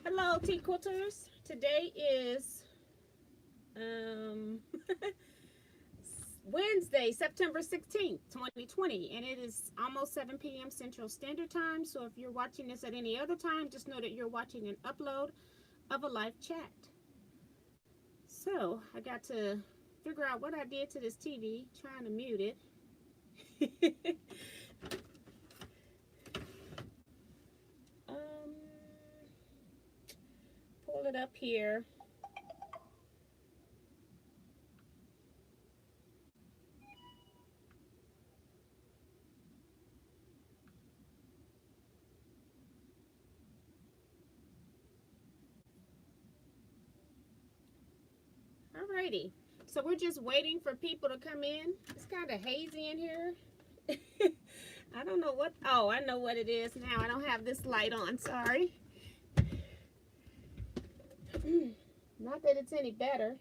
Hello, Teaquilters. Today is um, Wednesday, September 16th, 2020, and it is almost 7 p.m. Central Standard Time. So if you're watching this at any other time, just know that you're watching an upload of a live chat. So I got to figure out what I did to this TV, trying to mute it. um, Pull it up here. Alrighty. So we're just waiting for people to come in. It's kind of hazy in here. I don't know what. Oh, I know what it is now. I don't have this light on. Sorry. Not that it's any better.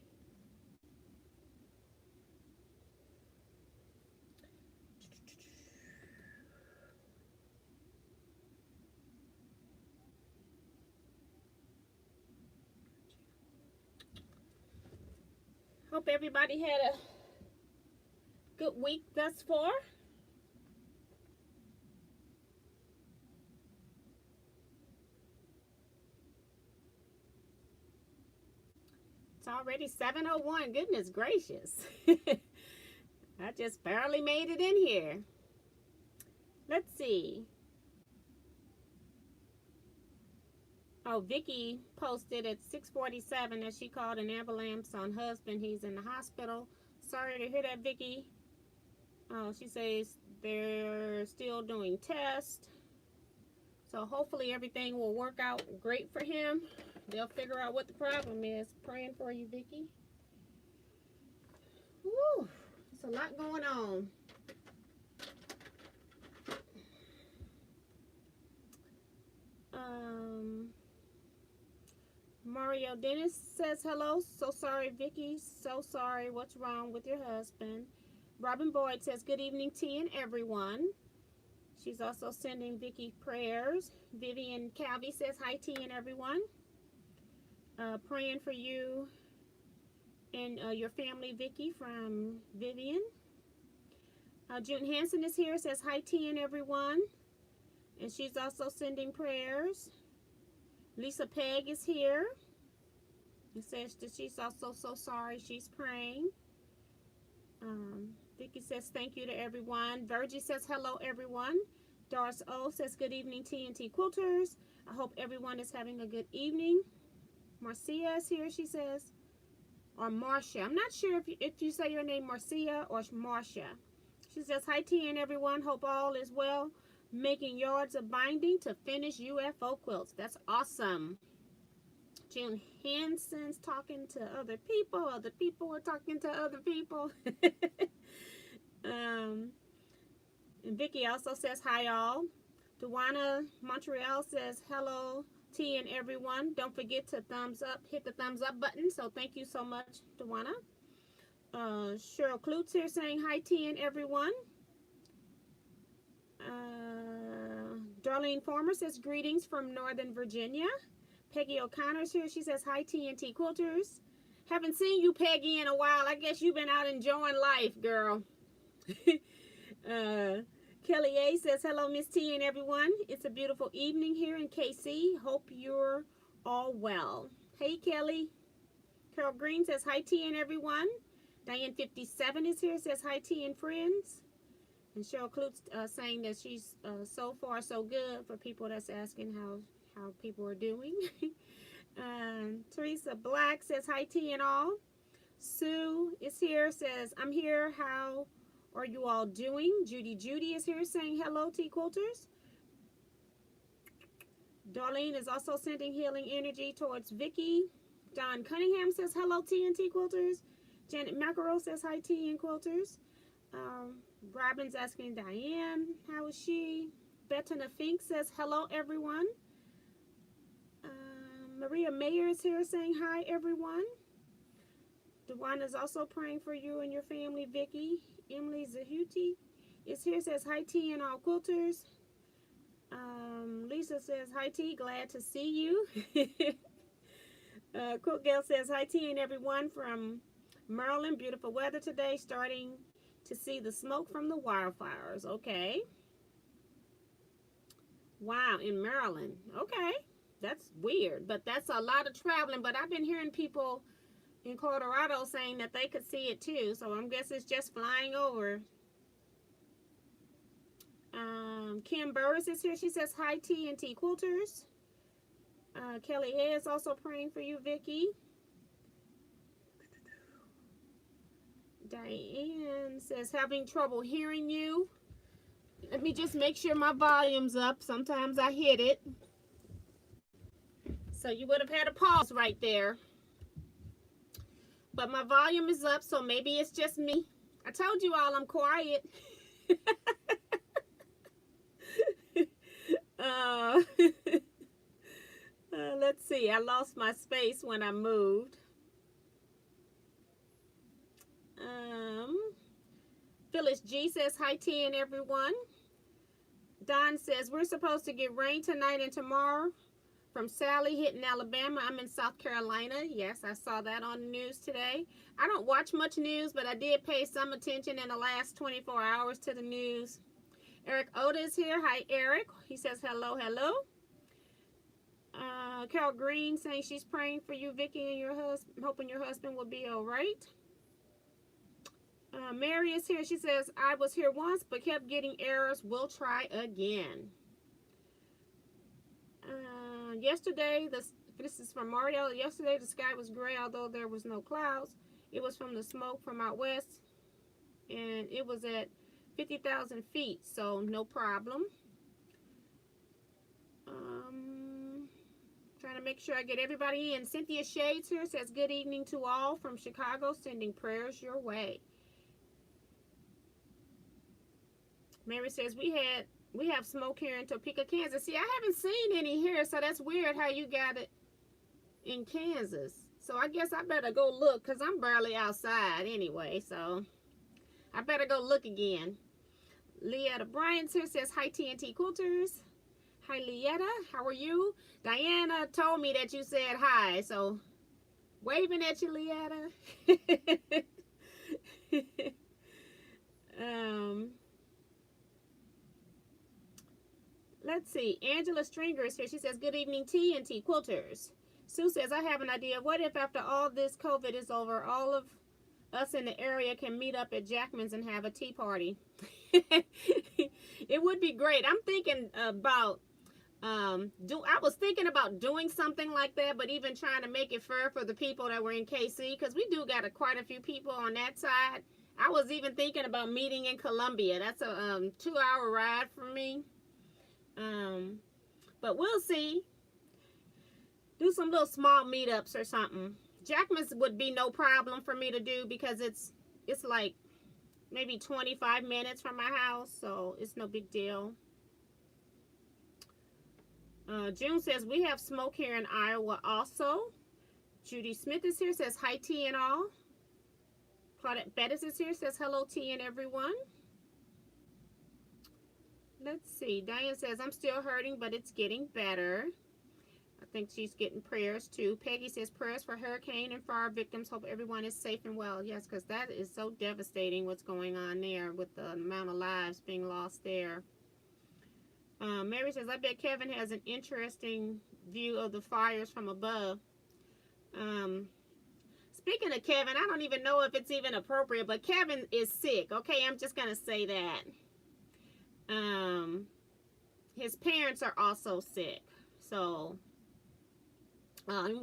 Hope everybody had a good week thus far. It's already 7:01. Goodness gracious. I just barely made it in here. Let's see. Oh, Vicky posted at 6:47 that she called an ambulance on husband. He's in the hospital. Sorry to hear that, Vicky. She says they're still doing tests. So hopefully everything will work out great for him. They'll figure out what the problem is. Praying for you, Vicky. Woo, there's a lot going on. Mario Dennis says hello. So sorry, Vicky. So sorry. What's wrong with your husband? Robin Boyd says good evening, T and everyone. She's also sending Vicky prayers. Vivian Calvi says hi, T and everyone. Praying for you and your family, Vicky, from Vivian. June Hansen is here, says hi, T and everyone. And she's also sending prayers. Lisa Peg is here. It says that she's also so sorry. She's praying. Vicky says thank you to everyone. Virgie says hello, everyone. Doris O says good evening, TNT Quilters. I hope everyone is having a good evening. Marcia is here, she says. Or Marcia. I'm not sure if you say your name Marcia or Marcia. She says hi, T and everyone. Hope all is well. Making yards of binding to finish UFO quilts. That's awesome. June Hansen's talking to other people. Other people are talking to other people. And Vicky also says hi, all. Teajuana Montreal says hello, T and everyone. Don't forget to thumbs up. Hit the thumbs up button. So thank you so much, Teajuana. Cheryl Klutz here saying hi, T and everyone. Darlene Farmer says greetings from Northern Virginia. Peggy O'Connor's here. She says hi, TNT Quilters. Haven't seen you, Peggy, in a while. I guess you've been out enjoying life, girl. Kelly A says hello, Miss T and everyone. It's a beautiful evening here in KC. Hope you're all well. Hey, Kelly. Carol Green says hi, T and everyone. Diane 57 is here. Says hi, T and friends. And Cheryl Klutz saying that she's so far so good for people that's asking how people are doing. Teresa Black says hi, T and all. Sue is here, says I'm here. How are you all doing? Judy is here saying hello, T Quilters. Darlene is also sending healing energy towards Vicky. Don Cunningham says hello, T and T Quilters. Janet Mackerel says hi, T and Quilters. Robin's asking Diane, how is she? Bettina Fink says hello, everyone. Maria Mayer is here saying hi, everyone. Dewan is also praying for you and your family, Vicky. Emily Zahuti is here, says hi, T and all Quilters. Lisa says, hi T, glad to see you. Cook Gal says, hi T and everyone from Maryland. Beautiful weather today, starting to see the smoke from the wildfires. Okay. Wow, in Maryland. Okay. That's weird, but that's a lot of traveling. But I've been hearing people in Colorado saying that they could see it too. So I'm guessing it's just flying over. Kim Burris is here. She says, hi T and T Quilters. Kelly A is also praying for you, Vicky. Diane says, having trouble hearing you. Let me just make sure my volume's up. Sometimes I hit it. So you would have had a pause right there. But my volume is up, so maybe it's just me. I told you all I'm quiet. Let's see. I lost my space when I moved. Phyllis G says, hi T and everyone. Don says, we're supposed to get rain tonight and tomorrow. From Sally hitting Alabama. I'm in South Carolina. Yes, I saw that on the news today. I don't watch much news, but I did pay some attention in the last 24 hours to the news. Eric Oda is here. Hi, Eric. He says hello, hello. Carol Green saying she's praying for you, Vicky, and your husband, hoping your husband will be all right. Mary is here. She says, I was here once, but kept getting errors. We'll try again. Yesterday, this is from Mario. Yesterday, the sky was gray, although there was no clouds. It was from the smoke from out west, and it was at 50,000 feet, so no problem. Trying to make sure I get everybody in. Cynthia Shades here says, good evening to all from Chicago, sending prayers your way. Mary says, we have smoke here in Topeka, Kansas. See, I haven't seen any here, so that's weird how you got it in Kansas. So I guess I better go look, because I'm barely outside anyway, so I better go look again. Leetta Bryant here says, hi TNT Quilters. Hi Leetta, how are you? Diana told me that you said hi, so waving at you, Leetta. Let's see. Angela Stringer is here. She says, good evening, TNT Quilters. Sue says, I have an idea. What if after all this COVID is over, all of us in the area can meet up at Jackman's and have a tea party? It would be great. I'm thinking about, I was thinking about doing something like that, but even trying to make it fair for the people that were in KC, because we do got quite a few people on that side. I was even thinking about meeting in Columbia. That's a 2-hour ride from me. But we'll see. Do some little small meetups or something. Jackman's would be no problem for me to do because it's like maybe 25 minutes from my house, so it's no big deal. June says, we have smoke here in Iowa also. Judy Smith is here, says, hi T and all. Claudette Bettis is here, says, hello T and everyone. Let's see. Diane says, I'm still hurting, but it's getting better. I think she's getting prayers too. Peggy says, prayers for hurricane and fire victims. Hope everyone is safe and well. Yes, because that is so devastating what's going on there with the amount of lives being lost there. Mary says, I bet Kevin has an interesting view of the fires from above. Speaking of Kevin, I don't even know if it's even appropriate, but Kevin is sick. Okay, I'm just going to say that. His parents are also sick, so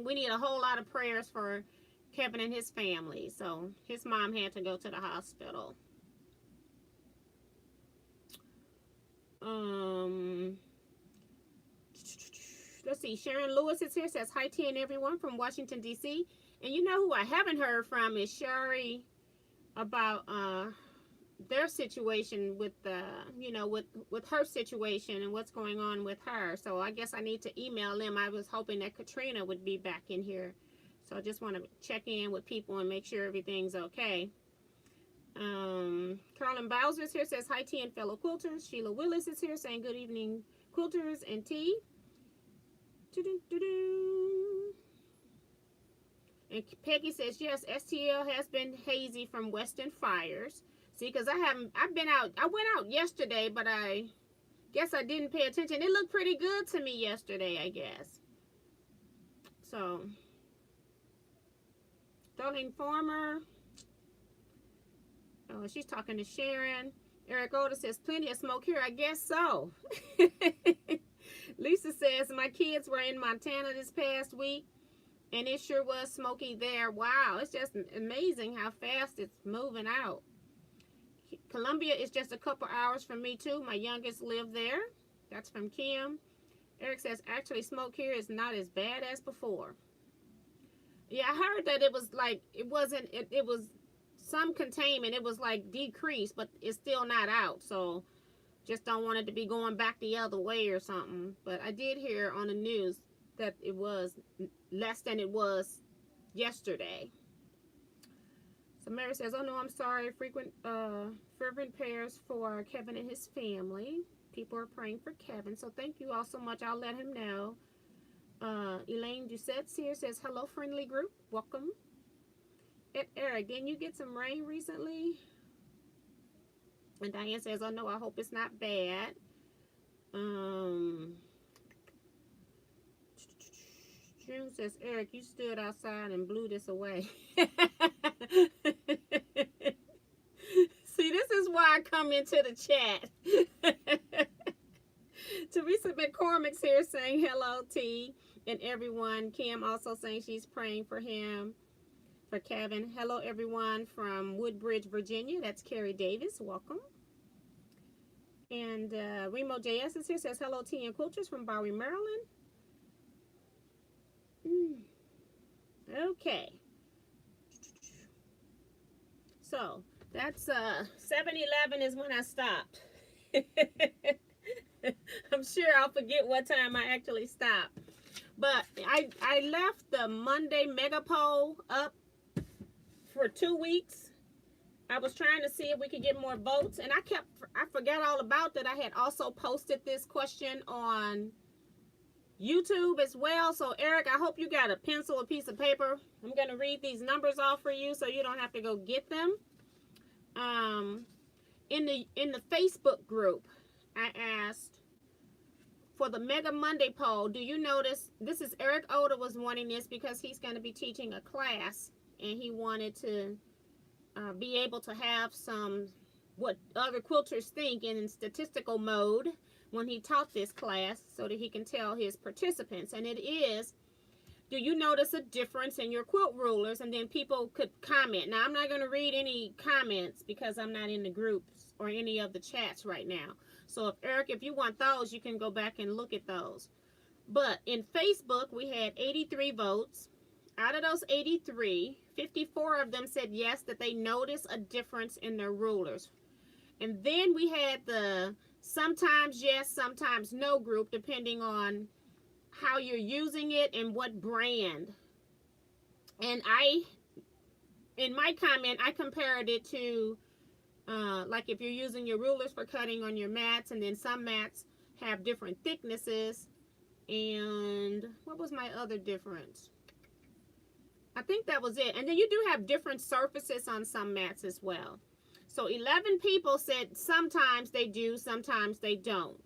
we need a whole lot of prayers for Kevin and his family. So his mom had to go to the hospital. Let's see. Sharon Lewis is here, says hi T and everyone from Washington D.C. And you know who I haven't heard from is Sherry about their situation with with her situation and what's going on with her. So I guess I need to email them. I was hoping that Katrina would be back in here, so I just want to check in with people and make sure everything's okay. Carolyn Bowser is here, says hi T and fellow quilters. Sheila Willis is here saying good evening quilters and tea. And Peggy says, yes, STL has been hazy from western fires. See, because I've been out. I went out yesterday, but I guess I didn't pay attention. It looked pretty good to me yesterday, I guess. So, Darlene Farmer. Oh, she's talking to Sharon. Eric Oda says, plenty of smoke here. I guess so. Lisa says, my kids were in Montana this past week, and it sure was smoky there. Wow, it's just amazing how fast it's moving out. Columbia is just a couple hours from me, too. My youngest lived there. That's from Kim. Eric says, actually, smoke here is not as bad as before. Yeah, I heard that it was like, it was some containment. It was like decreased, but it's still not out. So just don't want it to be going back the other way or something. But I did hear on the news that it was less than it was yesterday. So Mary says, oh no, I'm sorry. Fervent prayers for Kevin and his family. People are praying for Kevin. So thank you all so much. I'll let him know. Elaine Doucette's here says, hello, friendly group. Welcome. Eric, didn't you get some rain recently? And Diane says, oh no, I hope it's not bad. June says, Eric, you stood outside and blew this away. See, this is why I come into the chat. Teresa McCormick's here saying hello, T, and everyone. Kim also saying she's praying for him, for Kevin. Hello, everyone from Woodbridge, Virginia. That's Carrie Davis. Welcome. And Remo JS is here. Says hello, T and Quilters from Bowie, Maryland. Okay. So that's 7-11 is when I stopped. I'm sure I'll forget what time I actually stopped. But I left the Monday mega poll up for 2 weeks. I was trying to see if we could get more votes, and I forgot all about that. I had also posted this question on YouTube as well. So Eric, I hope you got a pencil, a piece of paper. I'm going to read these numbers off for you so you don't have to go get them. In the Facebook group, I asked for the Mega Monday poll. Do you notice, this is Eric Oda was wanting this because he's going to be teaching a class, and he wanted to be able to have some what other quilters think in statistical mode when he taught this class so that he can tell his participants. And it is, do you notice a difference in your quilt rulers? And then people could comment. Now, I'm not going to read any comments because I'm not in the groups or any of the chats right now. So, Eric, if you want those, you can go back and look at those. But in Facebook, we had 83 votes. Out of those 83, 54 of them said yes, that they notice a difference in their rulers. And then we had the sometimes yes, sometimes no group, depending on how you're using it and what brand. And in my comment, I compared it to like if you're using your rulers for cutting on your mats, and then some mats have different thicknesses. And what was my other difference? I think that was it. And then you do have different surfaces on some mats as well. So 11 people said sometimes they do, sometimes they don't.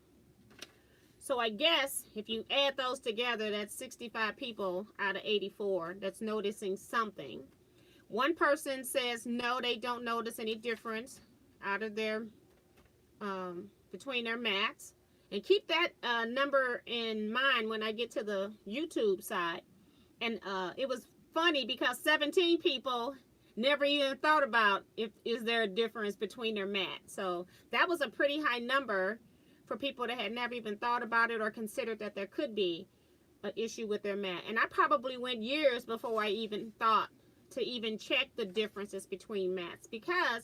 So I guess if you add those together, that's 65 people out of 84 that's noticing something. One person says no, they don't notice any difference out of their between their mats. And keep that number in mind when I get to the YouTube side. And it was funny because 17 people never even thought about is there a difference between their mats. So that was a pretty high number for people that had never even thought about it or considered that there could be an issue with their mat. And I probably went years before I even thought to even check the differences between mats, because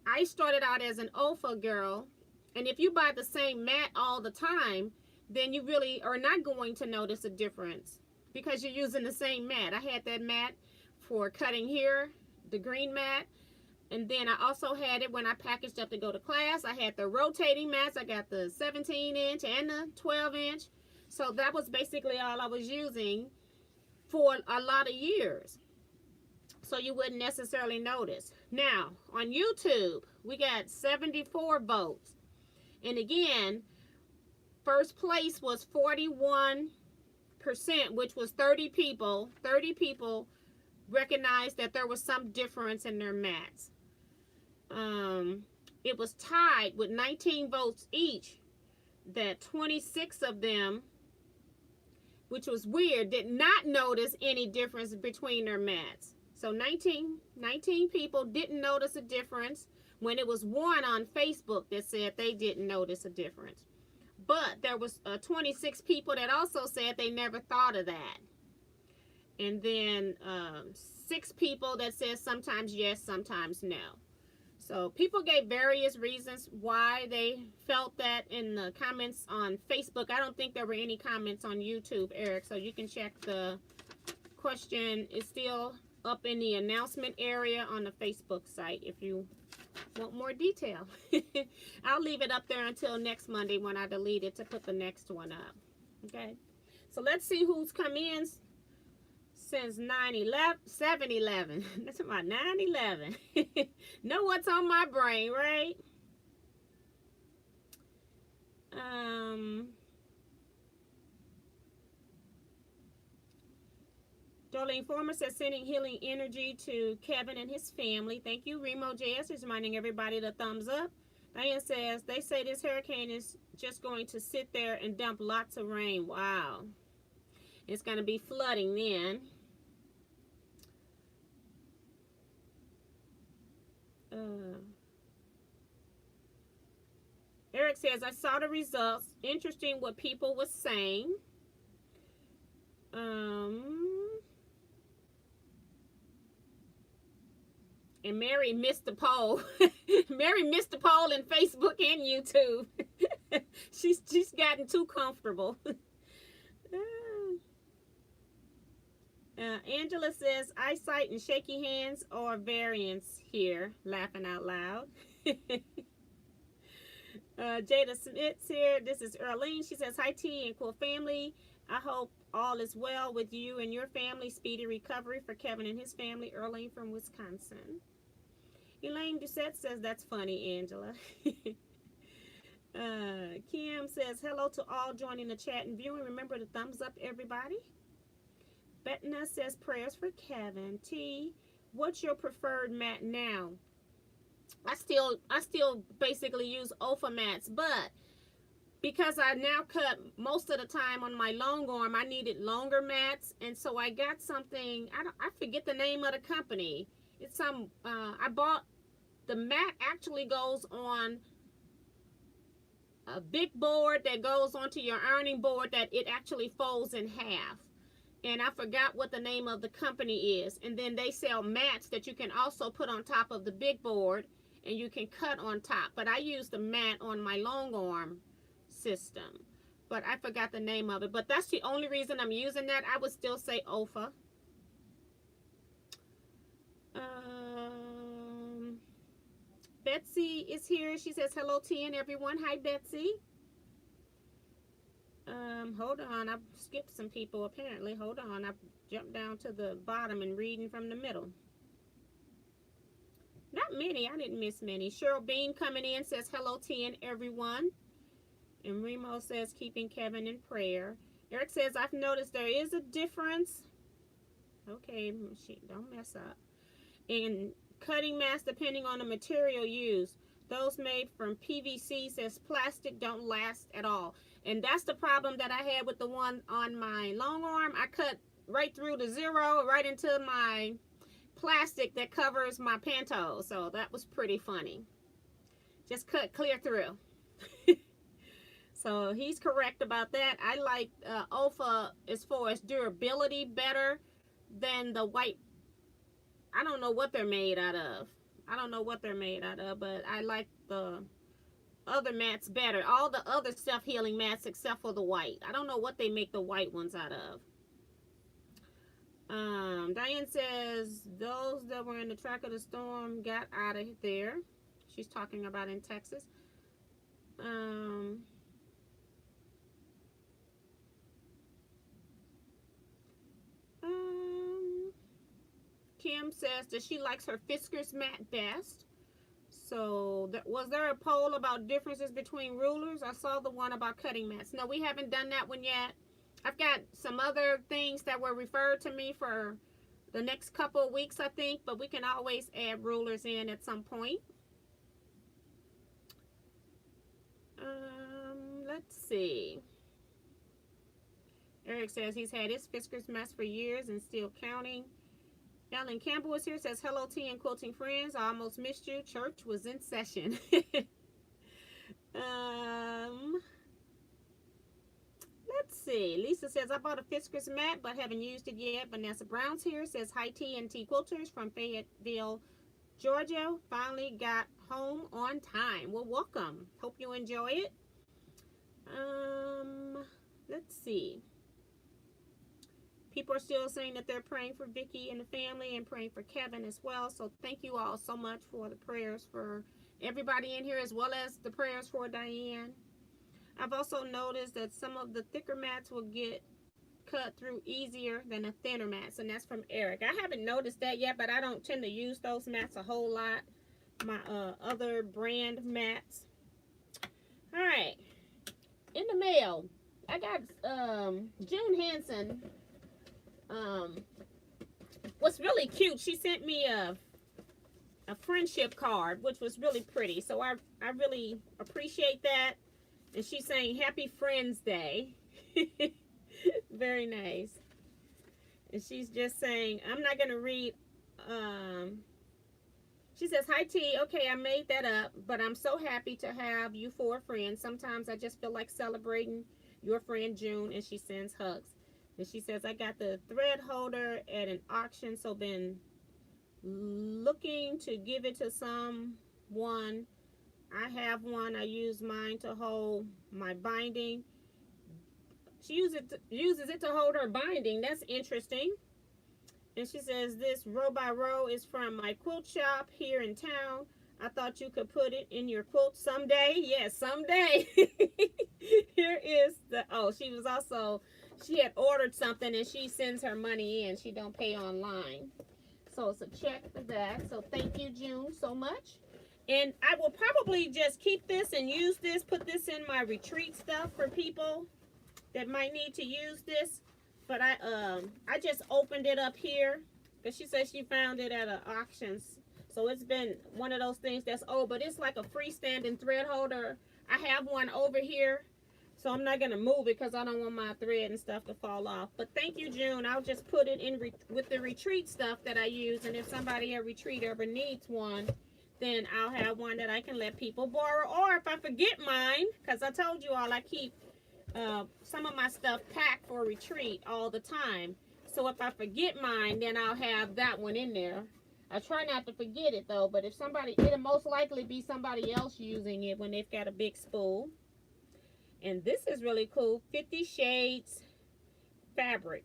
I started out as an OFA girl, and if you buy the same mat all the time, then you really are not going to notice a difference because you're using the same mat. I had that mat for cutting here, the green mat, and then I also had it when I packaged up to go to class. I had the rotating mats. I got the 17-inch and the 12-inch. So that was basically all I was using for a lot of years. So you wouldn't necessarily notice. Now, on YouTube, we got 74 votes. And again, first place was 41%, which was 30 people. 30 people recognized that there was some difference in their mats. It was tied with 19 votes each, that 26 of them, which was weird, did not notice any difference between their mats. So 19 people didn't notice a difference, when it was one on Facebook that said they didn't notice a difference. But there was 26 people that also said they never thought of that. And then 6 people that said sometimes yes, sometimes no. So people gave various reasons why they felt that in the comments on Facebook. I don't think there were any comments on YouTube, Eric, so you can check. The question is still up in the announcement area on the Facebook site if you want more detail. I'll leave it up there until next Monday when I delete it to put the next one up. Okay, so let's see who's come in since 7-11. That's about 9-11. Know what's on my brain, right? Darlene Former says sending healing energy to Kevin and his family. Thank you. Remo JS is reminding everybody to thumbs up. Diane says they say this hurricane is just going to sit there and dump lots of rain. Wow. It's going to be flooding then. Eric says, I saw the results. Interesting what people were saying. And Mary missed the poll. Mary missed the poll in Facebook and YouTube. she's gotten too comfortable. Angela says, eyesight and shaky hands are variants here. Laughing out loud. Jada Smith's here. This is Earlene. She says, hi T and cool family. I hope all is well with you and your family. Speedy recovery for Kevin and his family. Earlene from Wisconsin. Elaine Doucette says, that's funny, Angela. Kim says, hello to all joining the chat and viewing. Remember to thumbs up, everybody. Betna says, prayers for Kevin. T, what's your preferred mat now? I still basically use OFA mats, but because I now cut most of the time on my long arm, I needed longer mats, and so I got something. I forget the name of the company. It's some. I bought the mat. Actually goes on a big board that goes onto your ironing board that it actually folds in half. And I forgot what the name of the company is. And then they sell mats that you can also put on top of the big board, and you can cut on top. But I use the mat on my long arm system, but I forgot the name of it. But that's the only reason I'm using that. I would still say OFA. Betsy is here. She says hello T and everyone. Hi Betsy. Hold on, I skipped some people apparently. Hold on, I jumped down to the bottom and reading from the middle. Not many, I didn't miss many. Cheryl Bean coming in says hello T and everyone. And Remo says keeping Kevin in prayer. Eric says I've noticed there is a difference. Okay, don't mess up. In cutting mats depending on the material used. Those made from PVC says plastic don't last at all. And that's the problem that I had with the one on my long arm. I cut right through the zero, right into my plastic that covers my pantos. So that was pretty funny. Just cut clear through. So he's correct about that. I like OFA as far as durability better than the white. I don't know what they're made out of. But I like the other mats better. All the other self-healing mats except for the white. I don't know what they make the white ones out of. Diane says those that were in the track of the storm got out of there. She's talking about in Texas. Kim says that she likes her Fiskars mat best. So, was there a poll about differences between rulers? I saw the one about cutting mats. No, we haven't done that one yet. I've got some other things that were referred to me for the next couple of weeks, I think, but we can always add rulers in at some point. Let's see. Eric says he's had his Fiskars mats for years and still counting. Ellen Campbell is here, says, hello, tea and quilting friends. I almost missed you. Church was in session. Let's see. Lisa says, I bought a Fiskars mat, but haven't used it yet. Vanessa Brown's here, says, hi, tea and Teaquilters from Fayetteville, Georgia. Finally got home on time. Well, welcome. Hope you enjoy it. Let's see. People are still saying that they're praying for Vicky and the family and praying for Kevin as well. So thank you all so much for the prayers for everybody in here, as well as the prayers for Diane. I've also noticed that some of the thicker mats will get cut through easier than the thinner mats, and that's from Eric. I haven't noticed that yet, but I don't tend to use those mats a whole lot. My other brand mats. All right, in the mail, I got June Hansen. What's really cute, she sent me a friendship card, which was really pretty. So I really appreciate that. And she's saying Happy Friends Day. Very nice. And she's just saying, I'm not going to read. She says, hi T, okay, I made that up, but I'm so happy to have you for a friend. Sometimes I just feel like celebrating your friend June, and she sends hugs. And she says, I got the thread holder at an auction, so been looking to give it to someone. I have one. I use mine to hold my binding. She uses it to hold her binding. That's interesting. And she says, this row by row is from my quilt shop here in town. I thought you could put it in your quilt someday. Yes, someday. Here is the, oh, she was also, she had ordered something and she sends her money in. She don't pay online. So it's a check for that. So thank you, June, so much. And I will probably just keep this and use this, put this in my retreat stuff for people that might need to use this. But I just opened it up here because she said she found it at an auction. So it's been one of those things that's old, but it's like a freestanding thread holder. I have one over here, so I'm not going to move it because I don't want my thread and stuff to fall off. But thank you, June. I'll just put it in with the retreat stuff that I use. And if somebody at retreat ever needs one, then I'll have one that I can let people borrow. Or if I forget mine, because I told you all I keep some of my stuff packed for retreat all the time. So if I forget mine, then I'll have that one in there. I try not to forget it though, but if somebody, it'll most likely be somebody else using it when they've got a big spool. And this is really cool. 50 Shades fabric.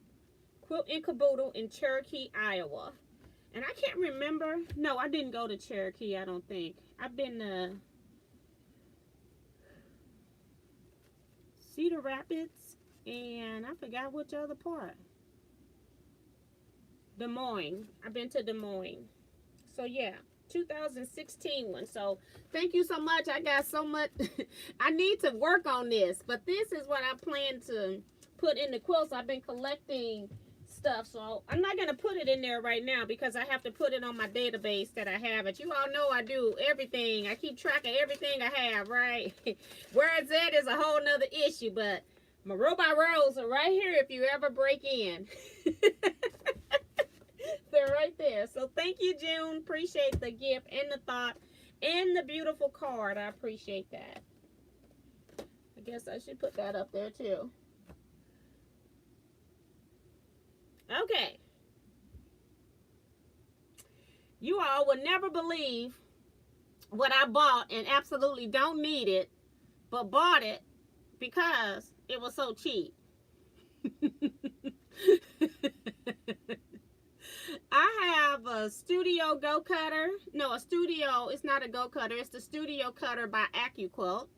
Quilt and Caboodle in Cherokee, Iowa. And I can't remember. No, I didn't go to Cherokee, I don't think. I've been Cedar Rapids, and I forgot which other part. Des Moines. I've been to Des Moines. So yeah, 2016 one. So thank you so much. I got so much. I need to work on this, but this is what I plan to put in the quilts. I've been collecting stuff, so I'm not going to put it in there right now because I have to put it on my database that I have it. You all know I do everything. I keep track of everything I have, right? Where it's at is a whole nother issue, but my row by rows are right here if you ever break in. They're right there. So thank you, June. Appreciate the gift and the thought and the beautiful card. I appreciate that. I guess I should put that up there too. Okay. You all will never believe what I bought and absolutely don't need it, but bought it because it was so cheap. I have a Studio Go Cutter. No, a Studio, it's not a Go Cutter. It's the Studio Cutter by AccuQuilt.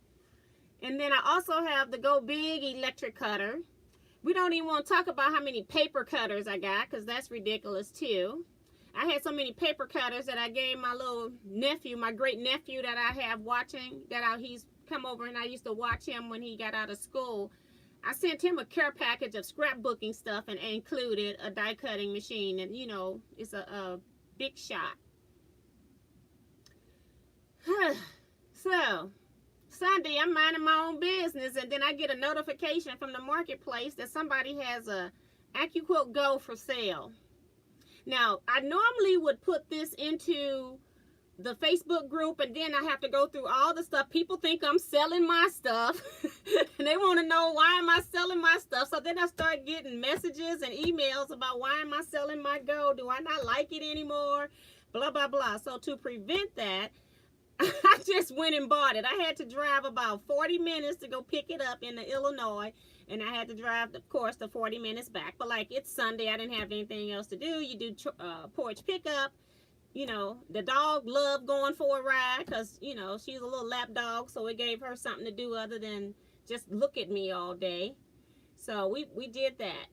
And then I also have the Go Big Electric Cutter. We don't even want to talk about how many paper cutters I got because that's ridiculous too. I had so many paper cutters that I gave my little nephew, my great nephew that I have watching, he's come over and I used to watch him when he got out of school. I sent him a care package of scrapbooking stuff and included a die cutting machine. And, you know, it's a big shot. So, Sunday, I'm minding my own business. And then I get a notification from the marketplace that somebody has a Teaquilts Go for sale. Now, I normally would put this into the Facebook group, and then I have to go through all the stuff. People think I'm selling my stuff, and they want to know why am I selling my stuff. So then I start getting messages and emails about why am I selling my Go? Do I not like it anymore? Blah, blah, blah. So to prevent that, I just went and bought it. I had to drive about 40 minutes to go pick it up in Illinois, and I had to drive, of course, the 40 minutes back. But like, it's Sunday, I didn't have anything else to do. You do porch pickup. You know, the dog loved going for a ride because, you know, she's a little lap dog, so it gave her something to do other than just look at me all day. So we did that.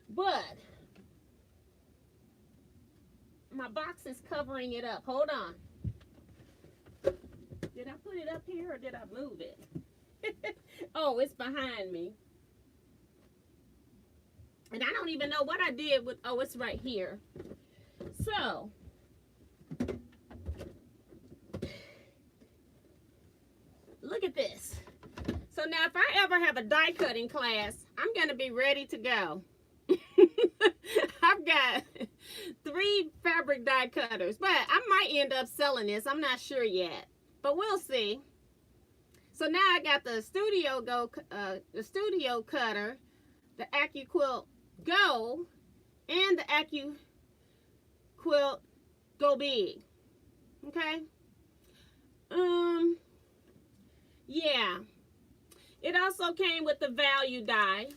But my box is covering it up. Hold on. Did I put it up here or did I move it? Oh, it's behind me. And I don't even know what I did with, oh, it's right here. So, look at this. So now if I ever have a die cutting class, I'm going to be ready to go. I've got 3 fabric die cutters, but I might end up selling this. I'm not sure yet, but we'll see. So now I got the studio cutter, the Teaquilts Go, and the Teaquilts Go Big. Okay. Yeah. It also came with the value die,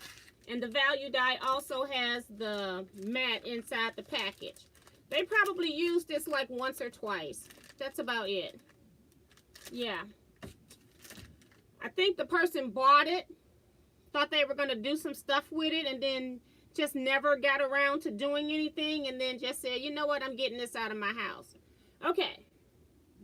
and the value die also has the mat inside the package. They probably used this like once or twice. That's about it. Yeah. I think the person bought it, thought they were going to do some stuff with it, and then just never got around to doing anything, and then just said, you know what, I'm getting this out of my house. Okay.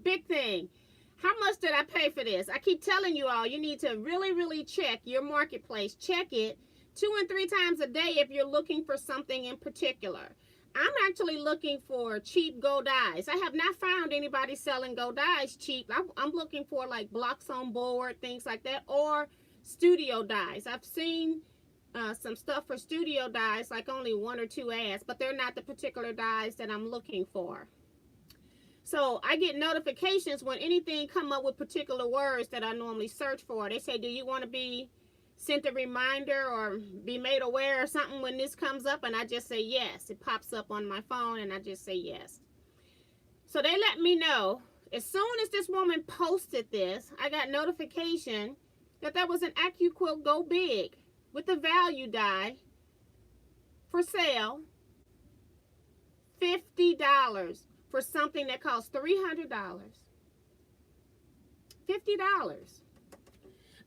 Big thing. How much did I pay for this? I keep telling you all, you need to really, really check your marketplace. Check it 2 and 3 times a day if you're looking for something in particular. I'm actually looking for cheap Go dies. I have not found anybody selling Go dies cheap. I'm looking for like blocks on board, things like that, or studio dies. I've seen some stuff for studio dies, like only 1 or 2 ads, but they're not the particular dies that I'm looking for. So I get notifications when anything come up with particular words that I normally search for. They say, do you want to be sent a reminder or be made aware or something when this comes up? And I just say yes. It pops up on my phone and I just say yes. So they let me know. As soon as this woman posted this, I got notification that there was an Teaquilts Go Big with the value die for sale. $50 for something that costs $300. $50.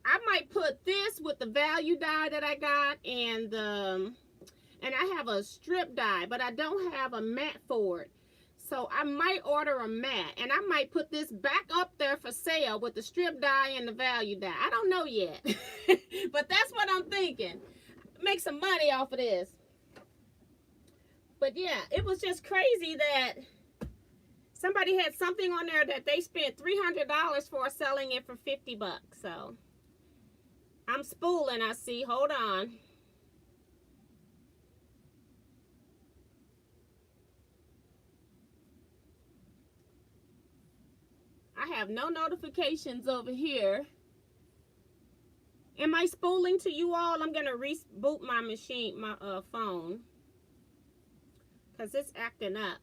I might put this with the value die that I got and I have a strip die, but I don't have a mat for it. So I might order a mat, and I might put this back up there for sale with the strip die and the value die. I don't know yet, but that's what I'm thinking. Make some money off of this. But yeah, it was just crazy that somebody had something on there that they spent $300 for, selling it for $50. So I'm spooling, I see. Hold on. I have no notifications over here. Am I spooling to you all? I'm going to reboot my machine, my phone, because it's acting up.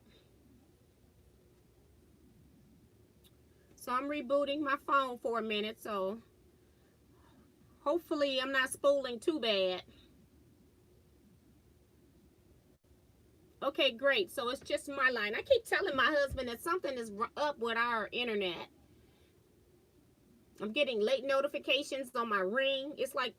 So I'm rebooting my phone for a minute, so hopefully I'm not spooling too bad. Okay, great. So it's just my line. I keep telling my husband that something is up with our internet. I'm getting late notifications on my Ring. It's like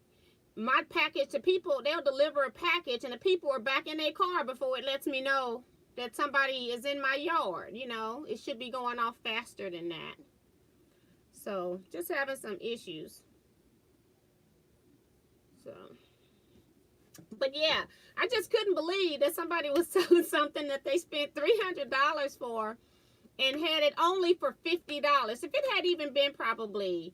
my package to people, they'll deliver a package and the people are back in their car before it lets me know that somebody is in my yard. You know, it should be going off faster than that. So just having some issues. So, but yeah, I just couldn't believe that somebody was selling something that they spent $300 for and had it only for $50. If it had even been probably,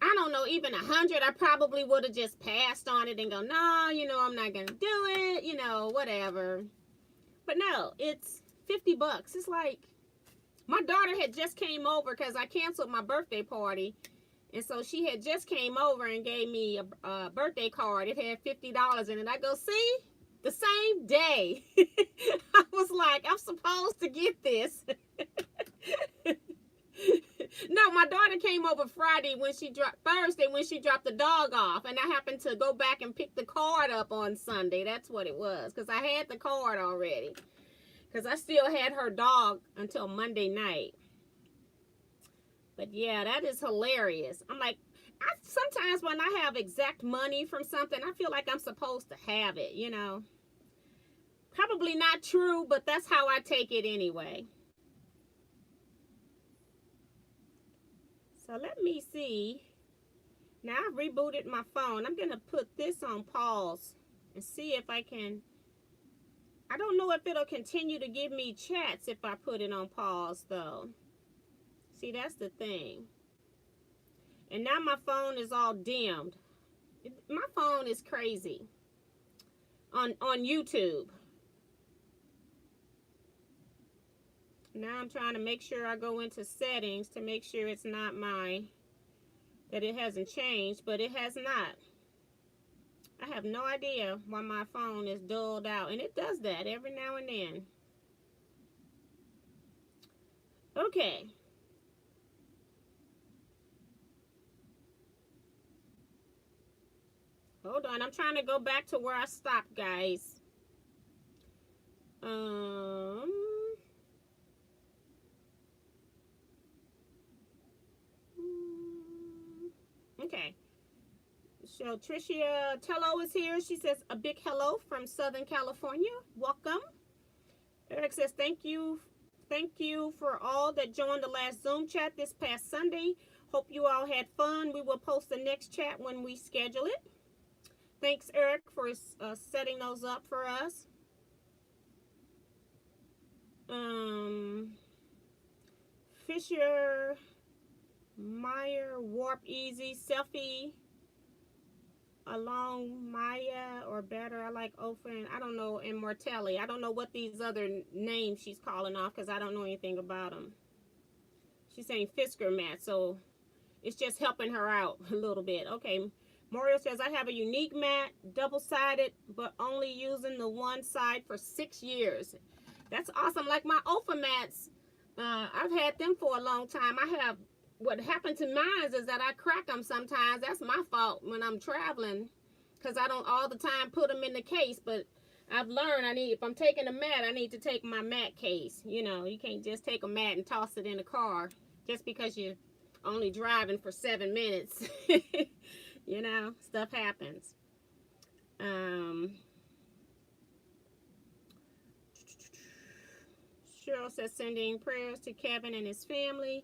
I don't know, even 100, I probably would have just passed on it and go, no, you know, I'm not gonna do it, you know, whatever. But no, it's $50. It's like, my daughter had just came over because I canceled my birthday party. And so she had just came over and gave me a birthday card. It had $50 in it. I go, see? The same day. I was like, I'm supposed to get this. No, my daughter came over Thursday when she dropped the dog off. And I happened to go back and pick the card up on Sunday. That's what it was. Because I had the card already. Because I still had her dog until Monday night. But yeah, that is hilarious. I'm like, sometimes when I have exact money from something, I feel like I'm supposed to have it, you know. Probably not true, but that's how I take it anyway. So let me see. Now I've rebooted my phone. I'm going to put this on pause and see if I can. I don't know if it'll continue to give me chats if I put it on pause, though. See, that's the thing. And now my phone is all dimmed. My phone is crazy on YouTube. Now I'm trying to make sure I go into settings to make sure it's not that it hasn't changed, but it has not. I have no idea why my phone is dulled out, and it does that every now and then. Okay. Hold on, I'm trying to go back to where I stopped, guys. Okay. So Tricia Tello is here. She says a big hello from Southern California. Welcome. Eric says thank you for all that joined the last Zoom chat this past Sunday. Hope you all had fun. We will post the next chat when we schedule it. Thanks, Eric, for setting those up for us. Fisher, Meyer, Warp Easy, Selfie, Along Maya, or better, I like Ofen, I don't know, and Mortelli. I don't know what these other names she's calling off because I don't know anything about them. She's saying Fisker mat, so it's just helping her out a little bit. Okay, Mario says, I have a unique mat, double-sided, but only using the one side for 6 years. That's awesome. Like my Ofa mats, I've had them for a long time. What happened to mine is that I crack them sometimes. That's my fault when I'm traveling because I don't all the time put them in the case. But I've learned if I'm taking a mat, I need to take my mat case. You know, you can't just take a mat and toss it in the car just because you're only driving for 7 minutes. You know, stuff happens. Cheryl says sending prayers to Kevin and his family.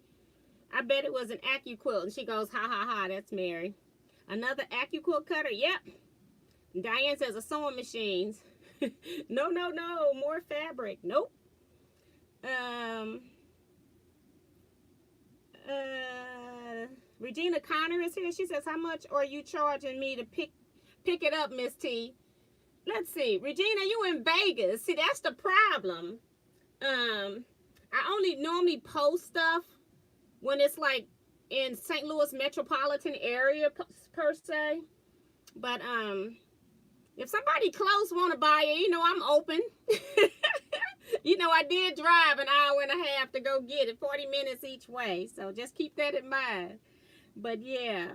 I bet it was an AccuQuilt. And she goes, ha, ha, ha, that's Mary. Another AccuQuilt cutter? Yep. Diane says a sewing machine. No, more fabric. Nope. Regina Connor is here. She says, how much are you charging me to pick it up, Miss T? Let's see. Regina, you in Vegas. See, that's the problem. I only normally post stuff when it's like in St. Louis metropolitan area per se. But if somebody close want to buy it, you know, I'm open. You know, I did drive an hour and a half to go get it, 40 minutes each way. So just keep that in mind. But yeah.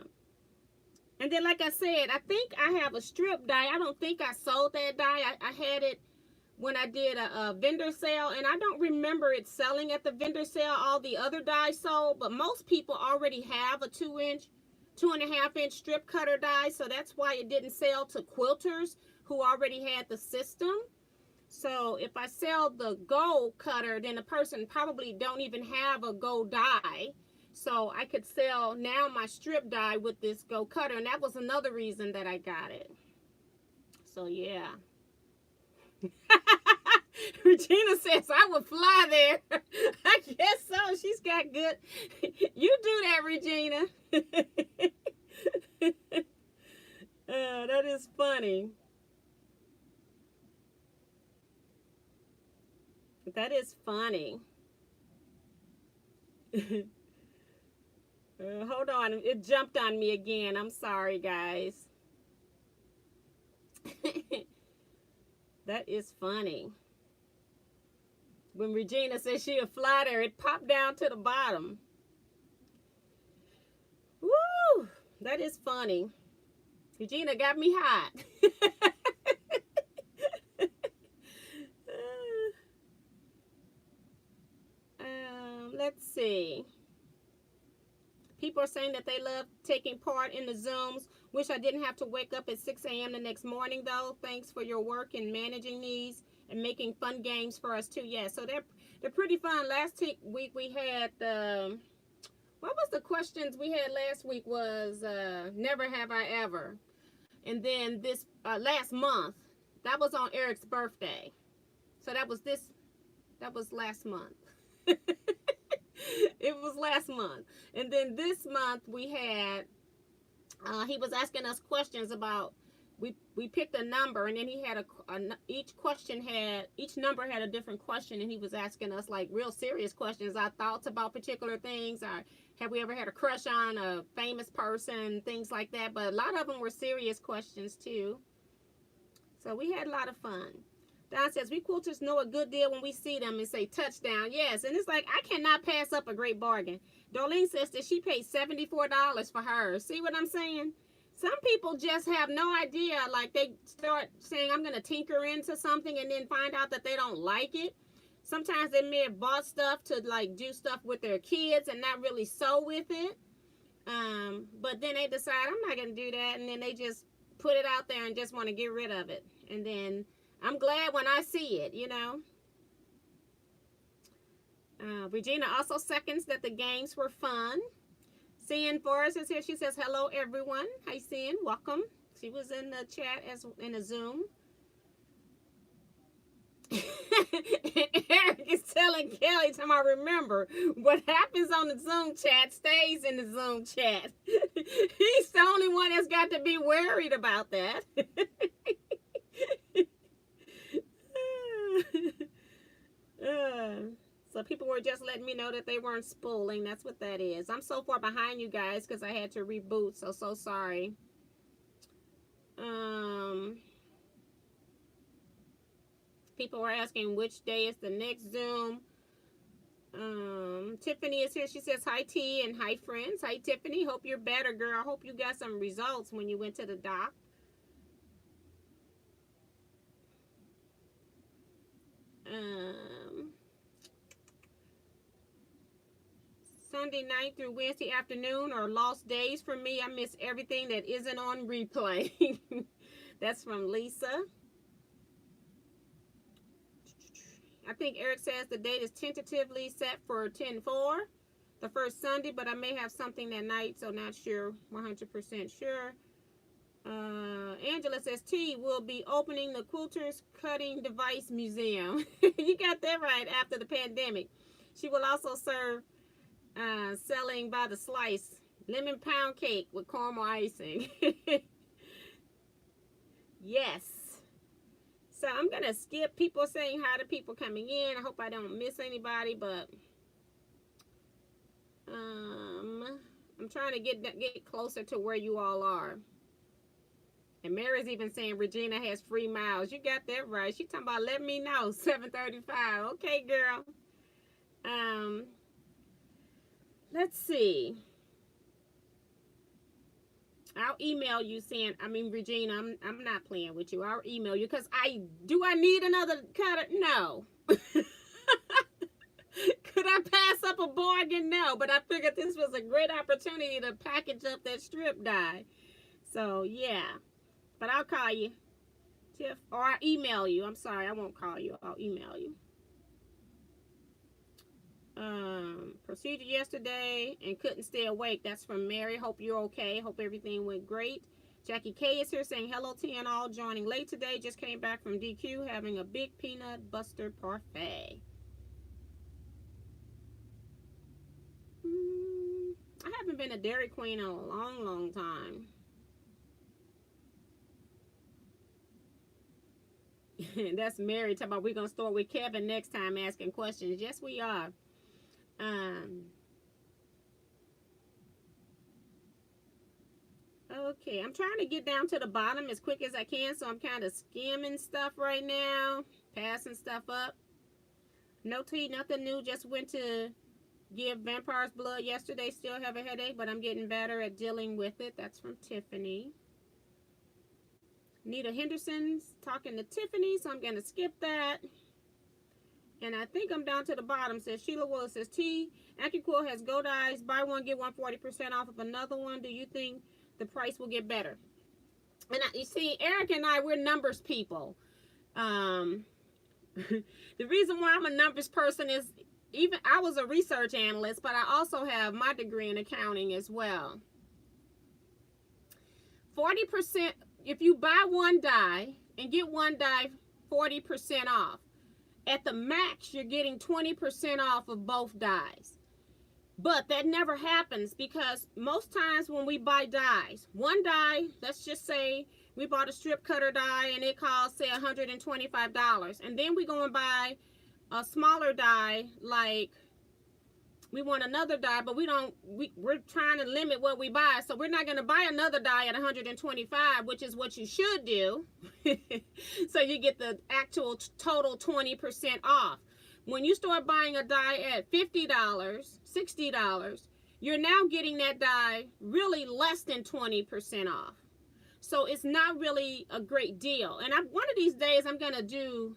And then like I said, I think I have a strip die. I don't think I sold that die. I had it when I did a vendor sale, and I don't remember it selling at the vendor sale. All the other dies sold, but most people already have a 2.5 inch strip cutter die, so that's why it didn't sell to quilters who already had the system. So if I sell the gold cutter, then the person probably don't even have a gold die. So I could sell now my strip die with this gold cutter. And that was another reason that I got it. So yeah. Regina says I would fly there. I guess so. She's got good. You do that, Regina. That is funny. That is funny. Hold on. It jumped on me again. I'm sorry, guys. That is funny. When Regina said she'll fly there, it popped down to the bottom. Woo! That is funny. Regina got me hot. Let's see. People are saying that they love taking part in the Zooms. Wish I didn't have to wake up at 6 a.m. the next morning, though. Thanks for your work in managing these and making fun games for us, too. Yeah, so they're pretty fun. Last week we had the... What was the questions we had last week was never have I ever. And then this last month, that was on Eric's birthday. So that was last month. It was last month. And then this month we had, he was asking us questions about, we picked a number, and then he had each number had a different question, and he was asking us like real serious questions, our thoughts about particular things, or have we ever had a crush on a famous person, things like that. But a lot of them were serious questions too. So we had a lot of fun. Don says, we quilters know a good deal when we see them and say touchdown. Yes, and it's like, I cannot pass up a great bargain. Darlene says that she paid $74 for hers. See what I'm saying? Some people just have no idea. Like, they start saying, I'm going to tinker into something and then find out that they don't like it. Sometimes they may have bought stuff to, like, do stuff with their kids and not really sew with it. But then they decide, I'm not going to do that. And then they just put it out there and just want to get rid of it. And then I'm glad when I see it, you know. Regina also seconds that the games were fun. Cian Forrest is here. She says, hello, everyone. Hi, Cian. Welcome. She was in the chat in a Zoom. Eric is telling Kelly, time I remember, what happens on the Zoom chat stays in the Zoom chat. He's the only one that's got to be worried about that. So people were just letting me know that they weren't spooling. That's what that is. I'm so far behind you guys because I had to reboot. So sorry. People were asking which day is the next Zoom. Tiffany is here. She says, hi, T, and hi, friends. Hi, Tiffany. Hope you're better, girl. Hope you got some results when you went to the doc. Sunday night through Wednesday afternoon are lost days for me. I miss everything that isn't on replay. That's from Lisa. I think Eric says the date is tentatively set for 10/4, the first Sunday, but I may have something that night, so not sure, 100% sure. Angela says T will be opening the Quilters Cutting Device Museum. You got that right, after the pandemic. She will also serve selling by the slice lemon pound cake with caramel icing. Yes. So I'm going to skip people saying hi to people coming in. I hope I don't miss anybody, but I'm trying to get closer to where you all are. And Mary's even saying Regina has free miles. You got that right. She talking about let me know. 7:35. Okay, girl. Let's see. I'll email you saying, Regina, I'm not playing with you. I'll email you because I need another cutter? No. Could I pass up a bargain? No, but I figured this was a great opportunity to package up that strip die. So, yeah. But I'll call you. Tiff, or I'll email you. I'm sorry, I won't call you. I'll email you. Procedure yesterday and couldn't stay awake. That's from Mary. Hope you're okay. Hope everything went great. Jackie K is here saying hello to you and all joining late today. Just came back from DQ having a big peanut butter parfait. I haven't been a Dairy Queen in a long time. That's Mary talking about we're going to start with Kevin next time asking questions. Yes, we are. Okay, I'm trying to get down to the bottom as quick as I can, so I'm kind of skimming stuff right now, passing stuff up. No tea, nothing new, just went to give vampire's blood yesterday, still have a headache, but I'm getting better at dealing with it. That's from Tiffany. Nita Henderson's talking to Tiffany, so I'm going to skip that. And I think I'm down to the bottom. Says Sheila Willis says AccuQuill has Go Dyes. Buy one, get one 40% off of another one. Do you think the price will get better? And you see, Eric and I, we're numbers people. The reason why I'm a numbers person is even I was a research analyst, but I also have my degree in accounting as well. 40%, if you buy one dye and get one dye 40% off, at the max, you're getting 20% off of both dyes. But that never happens because most times when we buy dyes, one dye, let's just say we bought a strip cutter dye and it costs, say, $125. And then we go and buy a smaller dye, like we want another dye, but we're trying to limit what we buy. So we're not going to buy another dye at $125, which is what you should do. So you get the actual total 20% off. When you start buying a dye at $50, $60, you're now getting that dye really less than 20% off. So it's not really a great deal. And one of these days I'm going to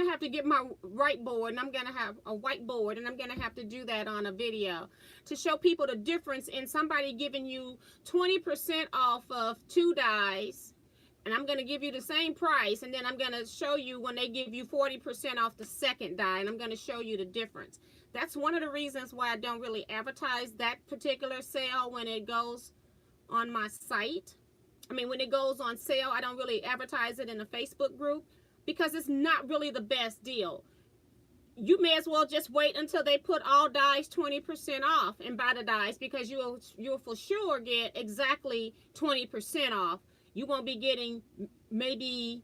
have to get my whiteboard, and I'm going to have a whiteboard, and I'm going to have to do that on a video to show people the difference in somebody giving you 20% off of two dyes, and I'm going to give you the same price, and then I'm going to show you when they give you 40% off the second dye, and I'm going to show you the difference. That's one of the reasons why I don't really advertise that particular sale when it goes on my site. I mean, when it goes on sale, I don't really advertise it in a Facebook group, because it's not really the best deal. You may as well just wait until they put all dyes 20% off and buy the dyes, because you'll for sure get exactly 20% off. You won't be getting maybe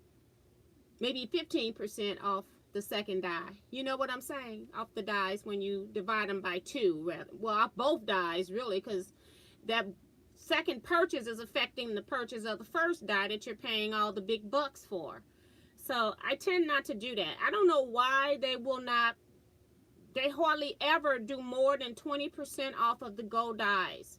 15% off the second dye. You know what I'm saying? Off the dyes when you divide them by two. Well, off both dyes, really, because that second purchase is affecting the purchase of the first dye that you're paying all the big bucks for. So I tend not to do that. I don't know why they hardly ever do more than 20% off of the gold dyes.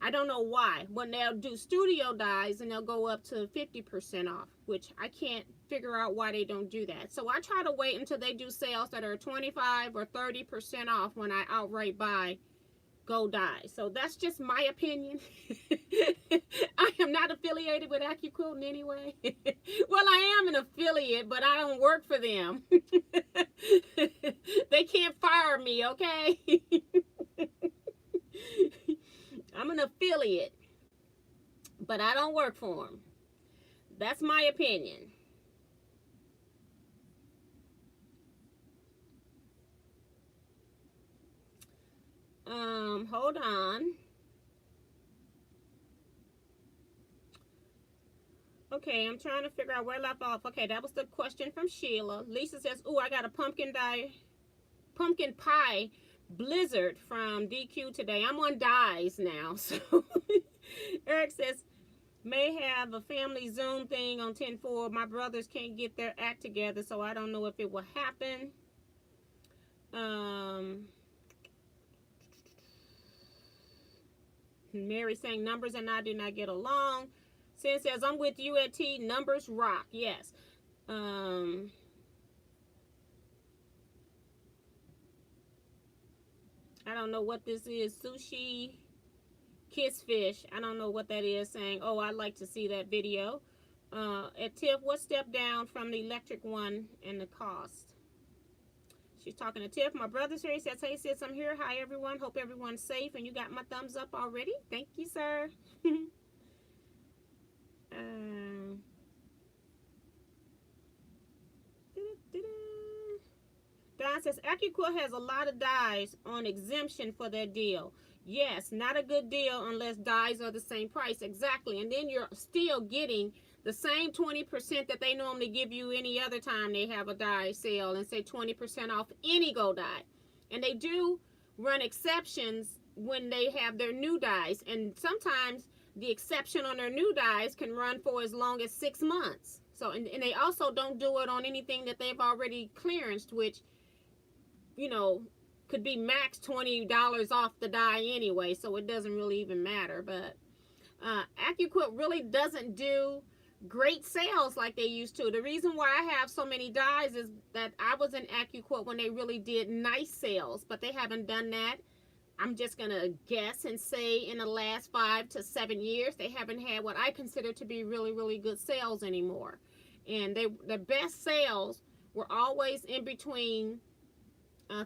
I don't know why. When they'll do studio dyes and they'll go up to 50% off, which I can't figure out why they don't do that. So I try to wait until they do sales that are 25 or 30% off when I outright buy gold dyes. So that's just my opinion. I am not affiliated with AccuQuilt in any way. Well, I am an affiliate, but I don't work for them. They can't fire me, okay? I'm an affiliate, but I don't work for them. That's my opinion. Hold on. Okay, I'm trying to figure out where I left off. Okay, that was the question from Sheila. Lisa says, "Ooh, I got a pumpkin pie blizzard from DQ today." I'm on dyes now. So Eric says, "May have a family Zoom thing on 10/4. My brothers can't get their act together, so I don't know if it will happen." Mary saying numbers and I do not get along. Sin says, "I'm with you at T. Numbers rock." Yes. I don't know what this is. Sushi Kiss Fish. I don't know what that is, saying, "Oh, I'd like to see that video." At Tiff, what step down from the electric one and the cost? She's talking to Tiff. My brother's here. He says, hey, sis, I'm here. Hi, everyone. Hope everyone's safe. And you got my thumbs up already. Thank you, sir. Don says, AccuQuilt has a lot of dyes on exemption for their deal. Yes, not a good deal unless dyes are the same price. Exactly. And then you're still getting the same 20% that they normally give you any other time they have a dye sale, and say 20% off any gold dye. And they do run exceptions when they have their new dyes. And sometimes the exception on their new dyes can run for as long as 6 months. So, and they also don't do it on anything that they've already clearanced, which, you know, could be max $20 off the dye anyway, so it doesn't really even matter. But AccuQuilt really doesn't do great sales like they used to. The reason why I have so many dyes is that I was in AccuQuilt when they really did nice sales, but they haven't done that. I'm just gonna guess and say in the last 5 to 7 years they haven't had what I consider to be really good sales anymore. And the best sales were always in between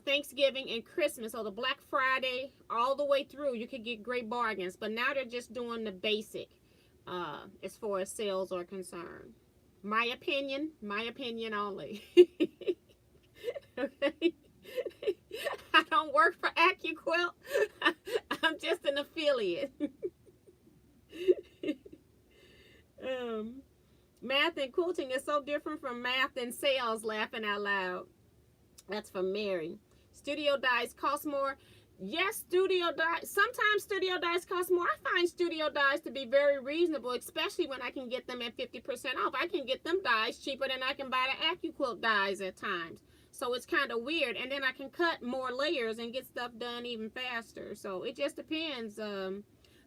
Thanksgiving and Christmas, or the Black Friday, all the way through. You could get great bargains, but now they're just doing the basic as far as sales are concerned. My opinion only. Okay. I don't work for AccuQuilt. I'm just an affiliate. Math and quilting is so different from math and sales, laughing out loud. That's from Mary. Studio dyes cost more. Yes, studio dyes. Sometimes studio dyes cost more. I find studio dyes to be very reasonable, especially when I can get them at 50% off. I can get them dyes cheaper than I can buy the AccuQuilt dyes at times. So it's kind of weird. And then I can cut more layers and get stuff done even faster. So it just depends,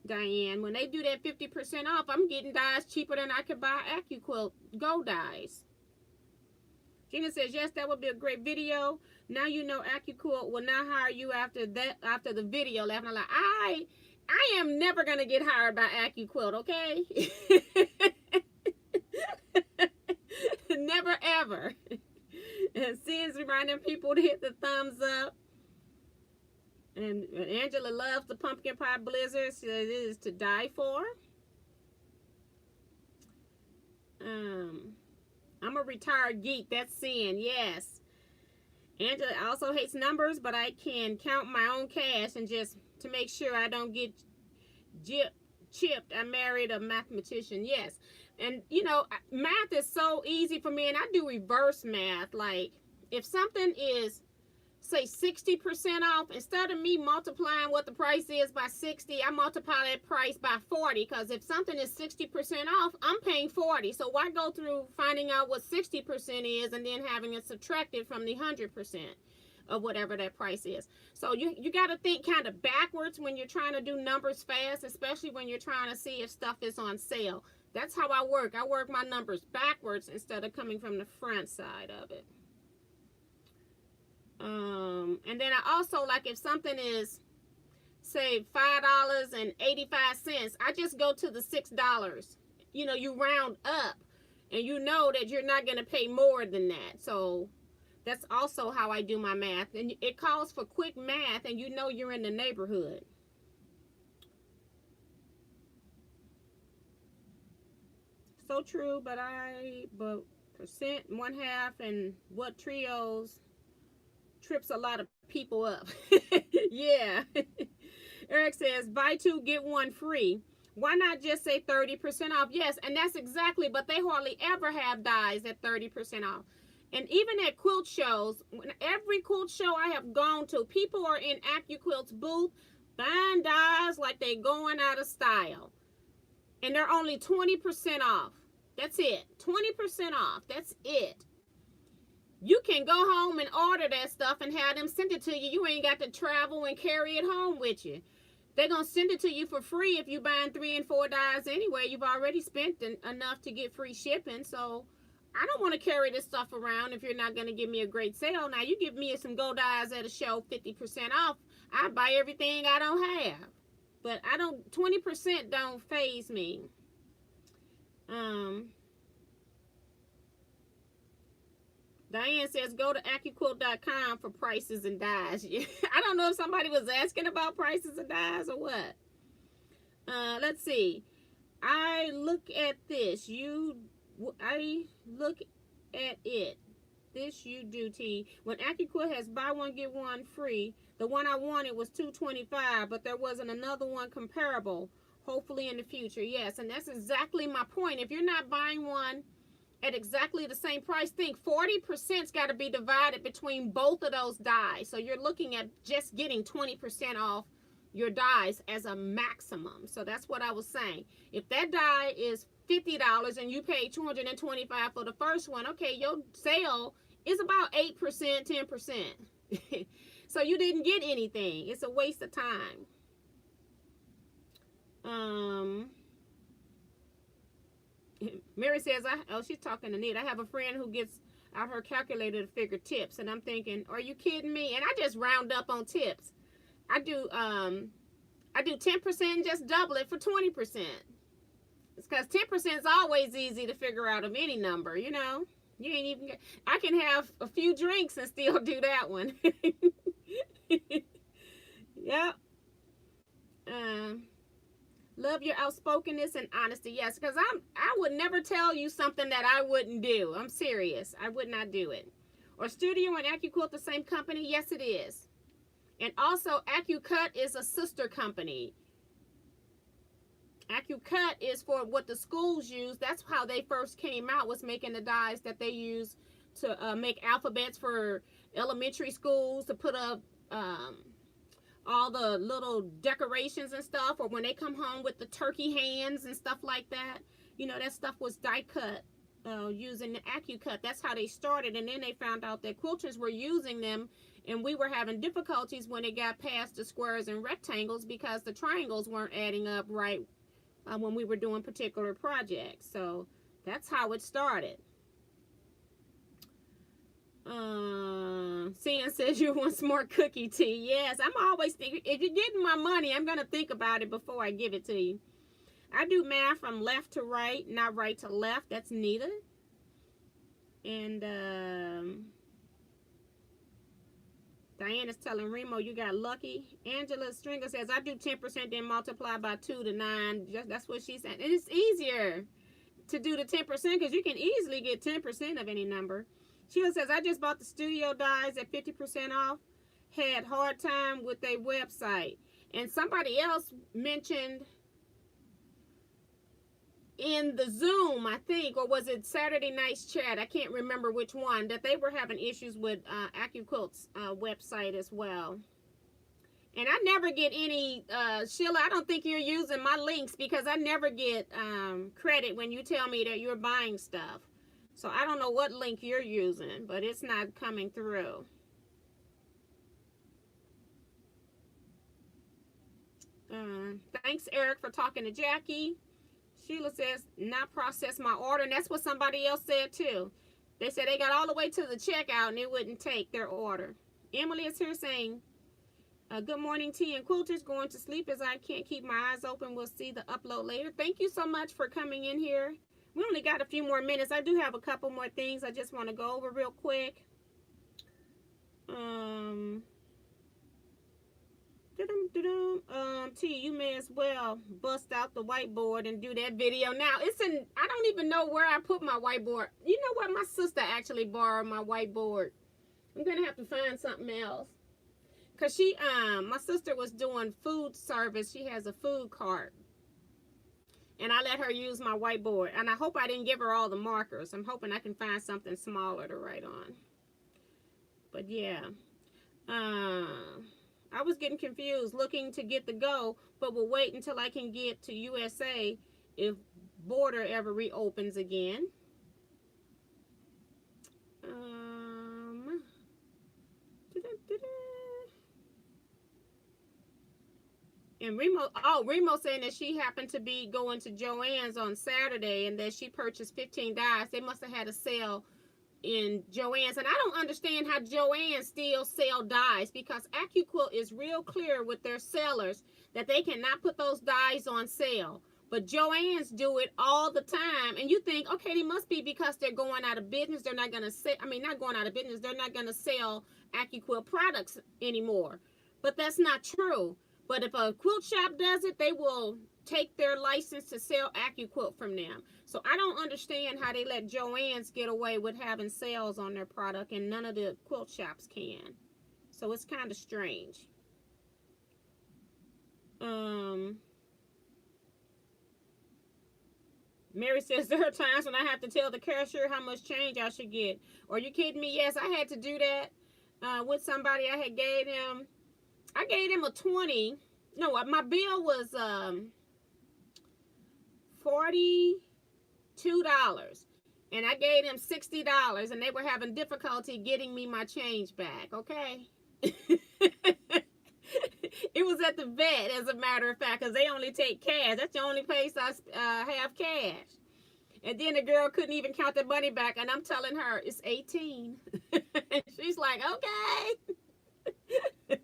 Diane. When they do that 50% off, I'm getting dyes cheaper than I could buy AccuQuilt gold dyes. Gina says, yes, that would be a great video. Now you know AccuQuilt will not hire you after the video. Laughing like, I am never going to get hired by AccuQuilt, okay? Never, ever. And Sin's reminding people to hit the thumbs up. And Angela loves the pumpkin pie blizzard. So it is to die for. I'm a retired geek. That's Sin. Yes. Angela also hates numbers, but I can count my own cash and just to make sure I don't get chipped. I married a mathematician. Yes. And, you know, math is so easy for me, and I do reverse math. Like, if something is, say, 60% off, instead of me multiplying what the price is by 60, I multiply that price by 40, because if something is 60% off, I'm paying 40. So why go through finding out what 60% is and then having it subtracted from the 100% of whatever that price is? So you got to think kind of backwards when you're trying to do numbers fast, especially when you're trying to see if stuff is on sale. That's how I work. I work my numbers backwards instead of coming from the front side of it. And then I also, like, if something is, say, $5.85, I just go to the $6. You know, you round up, and you know that you're not going to pay more than that. So that's also how I do my math. And it calls for quick math, and you know you're in the neighborhood. So true, but percent, 1/2, and what trios trips a lot of people up. Yeah. Eric says, buy 2, get 1 free. Why not just say 30% off? Yes, and that's exactly, but they hardly ever have dyes at 30% off. And even at quilt shows, every quilt show I have gone to, people are in AccuQuilt's booth buying dyes like they're going out of style. And they're only 20% off. That's it. 20% off. That's it. You can go home and order that stuff and have them send it to you. You ain't got to travel and carry it home with you. They're going to send it to you for free if you're buying 3 and 4 dyes anyway. You've already spent enough to get free shipping. So I don't want to carry this stuff around if you're not going to give me a great sale. Now, you give me some gold dyes at a show 50% off, I buy everything I don't have. But 20% don't faze me. Diane says, go to Teaquilts.com for prices and dyes. I don't know if somebody was asking about prices and dyes or what. Let's see. I look at this. I look at it. This you do, T. When Teaquilts has buy one, get one free, the one I wanted was $2.25, but there wasn't another one comparable. Hopefully in the future. Yes, and that's exactly my point. If you're not buying one at exactly the same price, think 40%'s got to be divided between both of those dyes. So you're looking at just getting 20% off your dyes as a maximum. So that's what I was saying. If that dye is $50 and you paid $225 for the first one, okay, your sale is about 8%, 10%. So you didn't get anything. It's a waste of time. Mary says, she's talking to Nita. I have a friend who gets out her calculator to figure tips, and I'm thinking, are you kidding me? And I just round up on tips. I do 10% and just double it for 20%. It's because 10% is always easy to figure out of any number, you know. You ain't even. I can have a few drinks and still do that one. Yep. Love your outspokenness and honesty. Yes, because I would never tell you something that I wouldn't do. I'm serious. I would not do it. Or Studio and Teaquilts the same company? Yes, it is. And also, Teaquilts is a sister company. Teaquilts is for what the schools use. That's how they first came out, was making the dyes that they use to make alphabets for elementary schools, to put up all the little decorations and stuff, or when they come home with the turkey hands and stuff like that. You know, that stuff was die cut using the Teaquilts. That's how they started, and then they found out that quilters were using them, and we were having difficulties when it got past the squares and rectangles because the triangles weren't adding up right when we were doing particular projects. So that's how it started. Cian says you want some more cookie tea. Yes, I'm always thinking, if you're getting my money, I'm going to think about it before I give it to you. I do math from left to right, not right to left. That's Nita. And Diane is telling Remo you got lucky. Angela Stringer says, I do 10% then multiply by 2 to 9. That's what she said. And it's easier to do the 10% because you can easily get 10% of any number. Sheila says, I just bought the studio dyes at 50% off. Had hard time with their website. And somebody else mentioned in the Zoom, I think, or was it Saturday night's chat? I can't remember which one, that they were having issues with Teaquilts' website as well. And I never get any, Sheila, I don't think you're using my links because I never get credit when you tell me that you're buying stuff. So I don't know what link you're using, but it's not coming through. Thanks, Eric, for talking to Jackie. Sheila says, not process my order. And that's what somebody else said, too. They said they got all the way to the checkout and it wouldn't take their order. Emily is here saying, good morning, T and Quilters. Going to sleep as I can't keep my eyes open. We'll see the upload later. Thank you so much for coming in here. We only got a few more minutes. I do have a couple more things I just want to go over real quick. T, you may as well bust out the whiteboard and do that video now. I don't even know where I put my whiteboard. You know what? My sister actually borrowed my whiteboard. I'm gonna have to find something else. Cause my sister was doing food service. She has a food cart. And I let her use my whiteboard. And I hope I didn't give her all the markers. I'm hoping I can find something smaller to write on. But yeah. I was getting confused, looking to get the go, but will wait until I can get to USA if border ever reopens again. And Remo saying that she happened to be going to Joann's on Saturday and that she purchased 15 dyes. They must have had a sale in Joann's. And I don't understand how Joann's still sell dyes, because Teaquilts is real clear with their sellers that they cannot put those dyes on sale. But Joann's do it all the time. And you think, okay, they must be because they're going out of business. They're not going to sell, I mean, not going out of business. They're not going to sell AccuQuilt products anymore. But that's not true. But if a quilt shop does it, they will take their license to sell AccuQuilt from them. So I don't understand how they let Joann's get away with having sales on their product and none of the quilt shops can. So it's kind of strange. Mary says there are times when I have to tell the cashier how much change I should get. Are you kidding me? Yes, I had to do that with somebody. I gave them a 20. No, my bill was $42, and I gave them $60, and they were having difficulty getting me my change back. Okay. It was at the vet, as a matter of fact, because they only take cash. That's the only place I have cash. And then the girl couldn't even count the money back, and I'm telling her it's 18. And she's like, okay.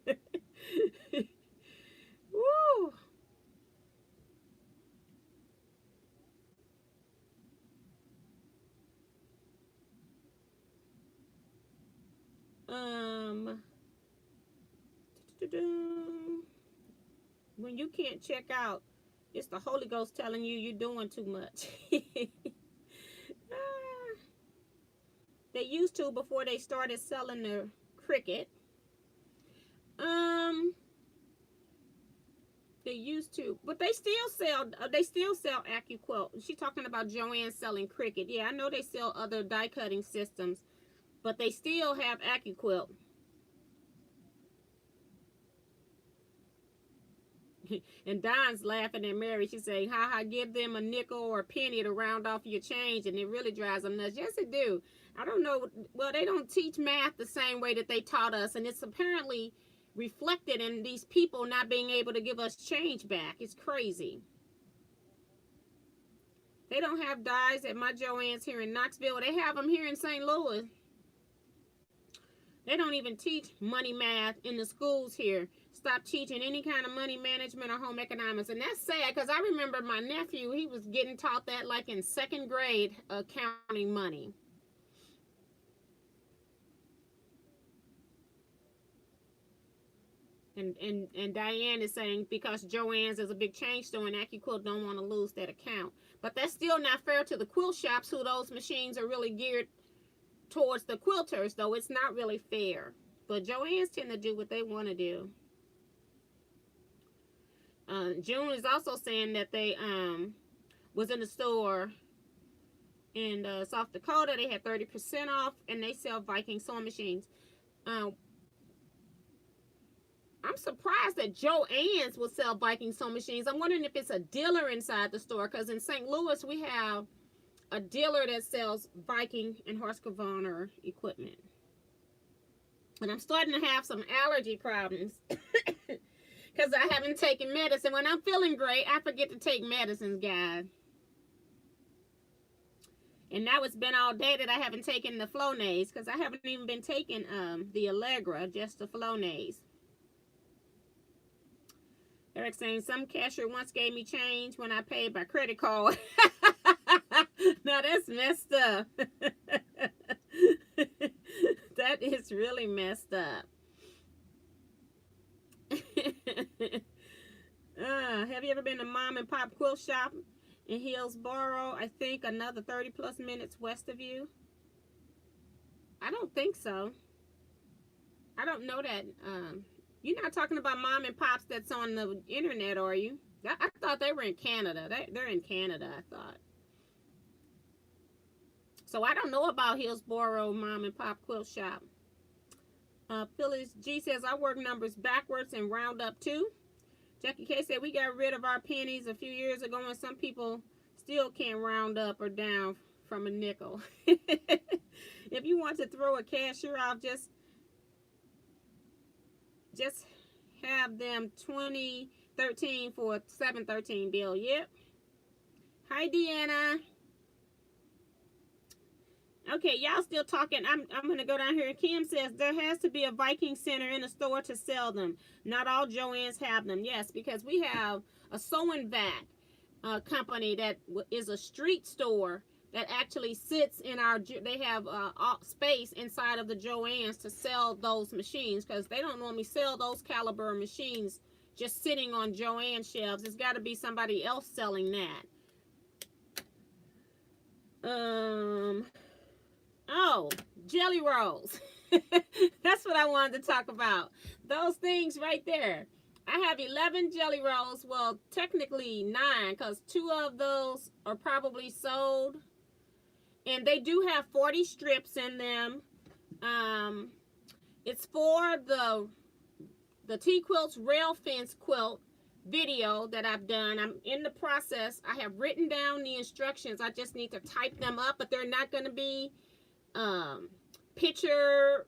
Woo. When you can't check out, it's the Holy Ghost telling you you're doing too much. They used to before they started selling the Cricut. They used to, but they still sell AccuQuilt. She's talking about Joanne selling Cricut. Yeah, I know they sell other die cutting systems, but they still have AccuQuilt. And Don's laughing at Mary. She's saying, haha, give them a nickel or a penny to round off your change, and it really drives them nuts. Yes, it do. I don't know. Well, they don't teach math the same way that they taught us, and it's apparently reflected in these people not being able to give us change back. It's crazy. They don't have dies at my Joann's here in Knoxville. They have them here in St. Louis. They don't even teach money math in the schools here. Stop teaching any kind of money management or home economics. And that's sad, because I remember my nephew, he was getting taught that like in 2nd grade, counting money. And Diane is saying because Joann's is a big change store and AccuQuilt don't want to lose that account. But that's still not fair to the quilt shops, who those machines are really geared towards the quilters, though it's not really fair. But Joann's tend to do what they want to do. June is also saying that they was in the store in South Dakota. They had 30% off, and they sell Viking sewing machines. I'm surprised that Joann's will sell Viking sewing machines. I'm wondering if it's a dealer inside the store, because in St. Louis we have a dealer that sells Viking and Husqvarna equipment. And I'm starting to have some allergy problems because I haven't taken medicine. When I'm feeling great, I forget to take medicines, guys. And now it's been all day that I haven't taken the Flonase, because I haven't even been taking the Allegra, just the Flonase. Eric saying, some cashier once gave me change when I paid by credit card. Now that's messed up. That is really messed up. Have you ever been to mom and pop quilt shop in Hillsboro? I think another 30 plus minutes west of you. I don't think so. I don't know that. You're not talking about mom and pops that's on the internet, are you? I thought they were in Canada. They're in Canada, I thought. So I don't know about Hillsboro mom and pop quilt shop. Phyllis G says, I work numbers backwards and round up too. Jackie K said, we got rid of our pennies a few years ago, and some people still can't round up or down from a nickel. If you want to throw a cashier off, just have them 2013 for a 713 bill. Yep. Hi, Deanna. Okay, y'all still talking. I'm going to go down here. Kim says, there has to be a Viking Center in the store to sell them. Not all Joann's have them. Yes, because we have a sewing vat company that is a street store that actually sits in our, they have space inside of the Joann's to sell those machines, because they don't normally sell those caliber machines just sitting on Joann shelves. It's got to be somebody else selling that. Oh, jelly rolls. That's what I wanted to talk about. Those things right there. I have 11 jelly rolls. Well, technically 9, because 2 of those are probably sold. And they do have 40 strips in them. It's for the Teaquilts rail fence quilt video that I've done. I'm in the process. I have written down the instructions. I just need to type them up, but they're not going to be picture,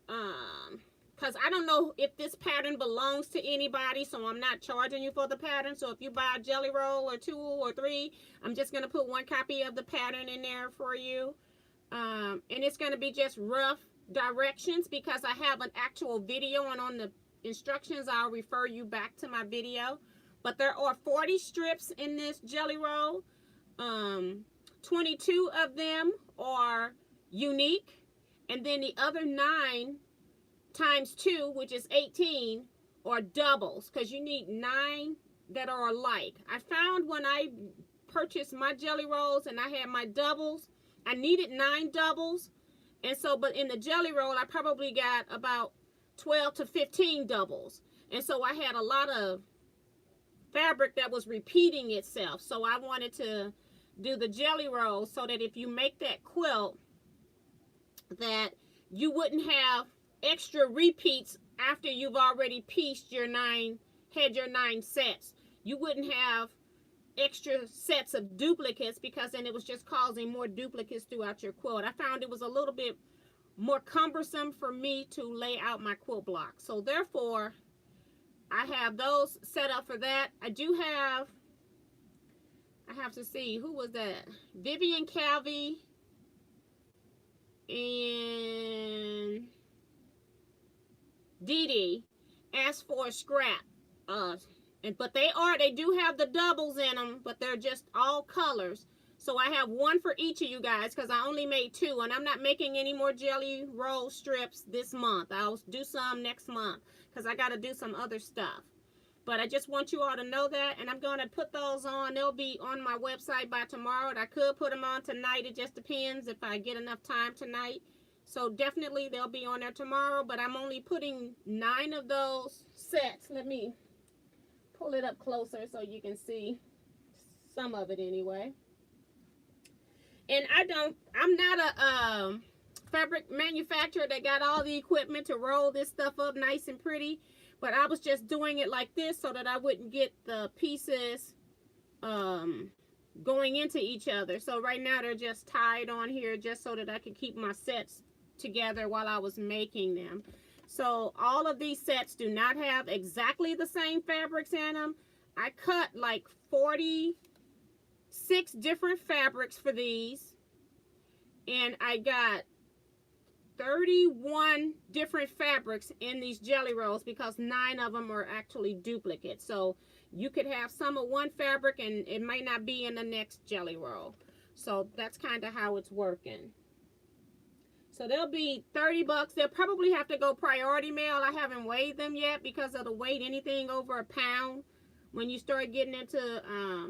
because I don't know if this pattern belongs to anybody, so I'm not charging you for the pattern. So if you buy a jelly roll or 2 or 3, I'm just going to put 1 copy of the pattern in there for you. And it's going to be just rough directions, because I have an actual video, and on the instructions I'll refer you back to my video. But there are 40 strips in this jelly roll. 22 of them are unique, and then the other 9 times 2, which is 18, are doubles, because you need 9 that are alike. I found when I purchased my jelly rolls and I had my doubles, I needed 9 doubles. And so, but in the jelly roll, I probably got about 12 to 15 doubles. And so I had a lot of fabric that was repeating itself. So I wanted to do the jelly roll so that if you make that quilt, that you wouldn't have extra repeats after you've already pieced your 9 sets. You wouldn't have extra sets of duplicates, because then it was just causing more duplicates throughout your quilt. I found it was a little bit more cumbersome for me to lay out my quilt block. So therefore, I have those set up for that. I have to see, who was that? Vivian Calvi and Dee Dee asked for a scrap. But they do have the doubles in them, but they're just all colors. So I have 1 for each of you guys, because I only made 2, and I'm not making any more jelly roll strips this month. I'll do some next month, because I got to do some other stuff. But I just want you all to know that, and I'm going to put those on. They'll be on my website by tomorrow. I could put them on tonight. It just depends if I get enough time tonight. So definitely they'll be on there tomorrow, but I'm only putting 9 of those sets. Let me pull it up closer so you can see some of it anyway. And I'm not a fabric manufacturer that got all the equipment to roll this stuff up nice and pretty, but I was just doing it like this so that I wouldn't get the pieces going into each other. So right now they're just tied on here just so that I can keep my sets together while I was making them. So all of these sets do not have exactly the same fabrics in them. I cut like 46 different fabrics for these, and I got 31 different fabrics in these jelly rolls, because 9 of them are actually duplicates. So you could have some of one fabric and it might not be in the next jelly roll. So that's kind of how it's working. So they'll be 30 bucks. They'll probably have to go priority mail. I haven't weighed them yet because of the weight. Anything over a pound, when you start getting into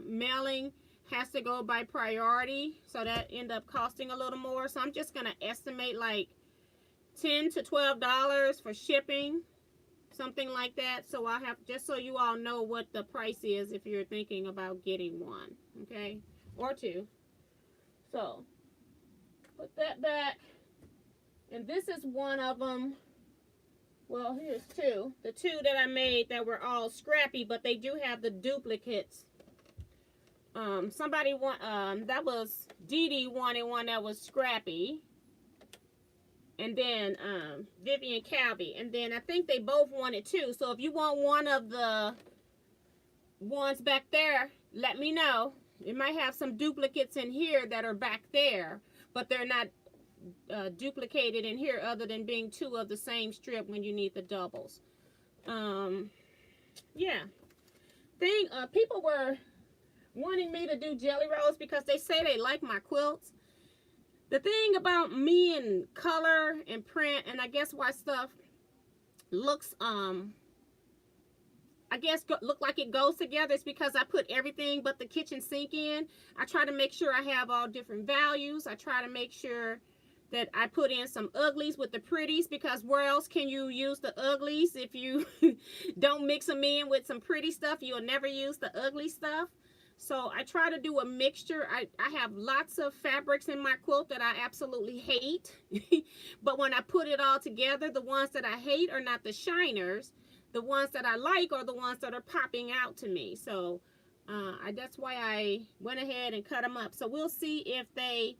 mailing, has to go by priority. So that end up costing a little more. So I'm just going to estimate like $10 to $12 for shipping, something like that. So I have, just so you all know what the price is if you're thinking about getting one, okay, or 2. So put that back. And this is one of them. Well, here's 2. The 2 that I made that were all scrappy, but they do have the duplicates. Somebody want that was Dee Dee wanted one that was scrappy. And then Vivian Calvi. And then I think they both wanted 2. So if you want one of the ones back there, let me know. It might have some duplicates in here that are back there, but they're not duplicated in here, other than being 2 of the same strip when you need the doubles. Yeah. People were wanting me to do jelly rolls because they say they like my quilts. The thing about me and color and print, and I guess why stuff looks I guess look like it goes together, is because I put everything but the kitchen sink in. I try to make sure I have all different values. I try to make sure that I put in some uglies with the pretties, because where else can you use the uglies if you don't mix them in with some pretty stuff? You'll never use the ugly stuff. So I try to do a mixture. I have lots of fabrics in my quilt that I absolutely hate. But when I put it all together, the ones that I hate are not the shiners. The ones that I like are the ones that are popping out to me. So that's why I went ahead and cut them up. So we'll see if they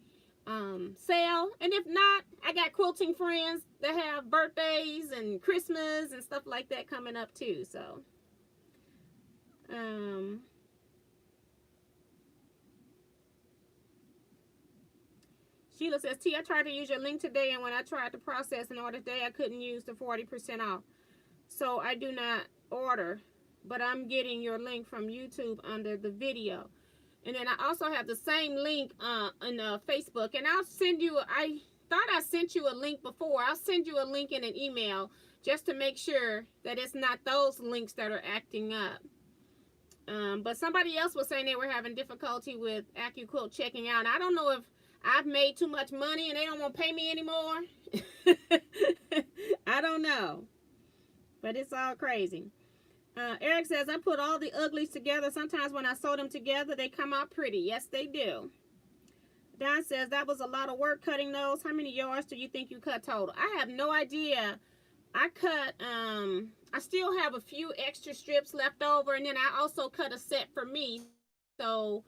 sell. And if not, I got quilting friends that have birthdays and Christmas and stuff like that coming up too. So Sheila says, T, I tried to use your link today, and when I tried to process an order today, I couldn't use the 40% off. So I do not order, but I'm getting your link from YouTube under the video. And then I also have the same link on Facebook, and I'll send you, I thought I sent you a link before. I'll send you a link in an email just to make sure that it's not those links that are acting up. But somebody else was saying they were having difficulty with AccuQuilt checking out. And I don't know if I've made too much money and they don't want to pay me anymore. I don't know. But it's all crazy. Eric says, I put all the uglies together. Sometimes when I sew them together, they come out pretty. Yes, they do. Don says, that was a lot of work cutting those. How many yards do you think you cut total? I have no idea. I cut, I still have a few extra strips left over. And then I also cut a set for me. So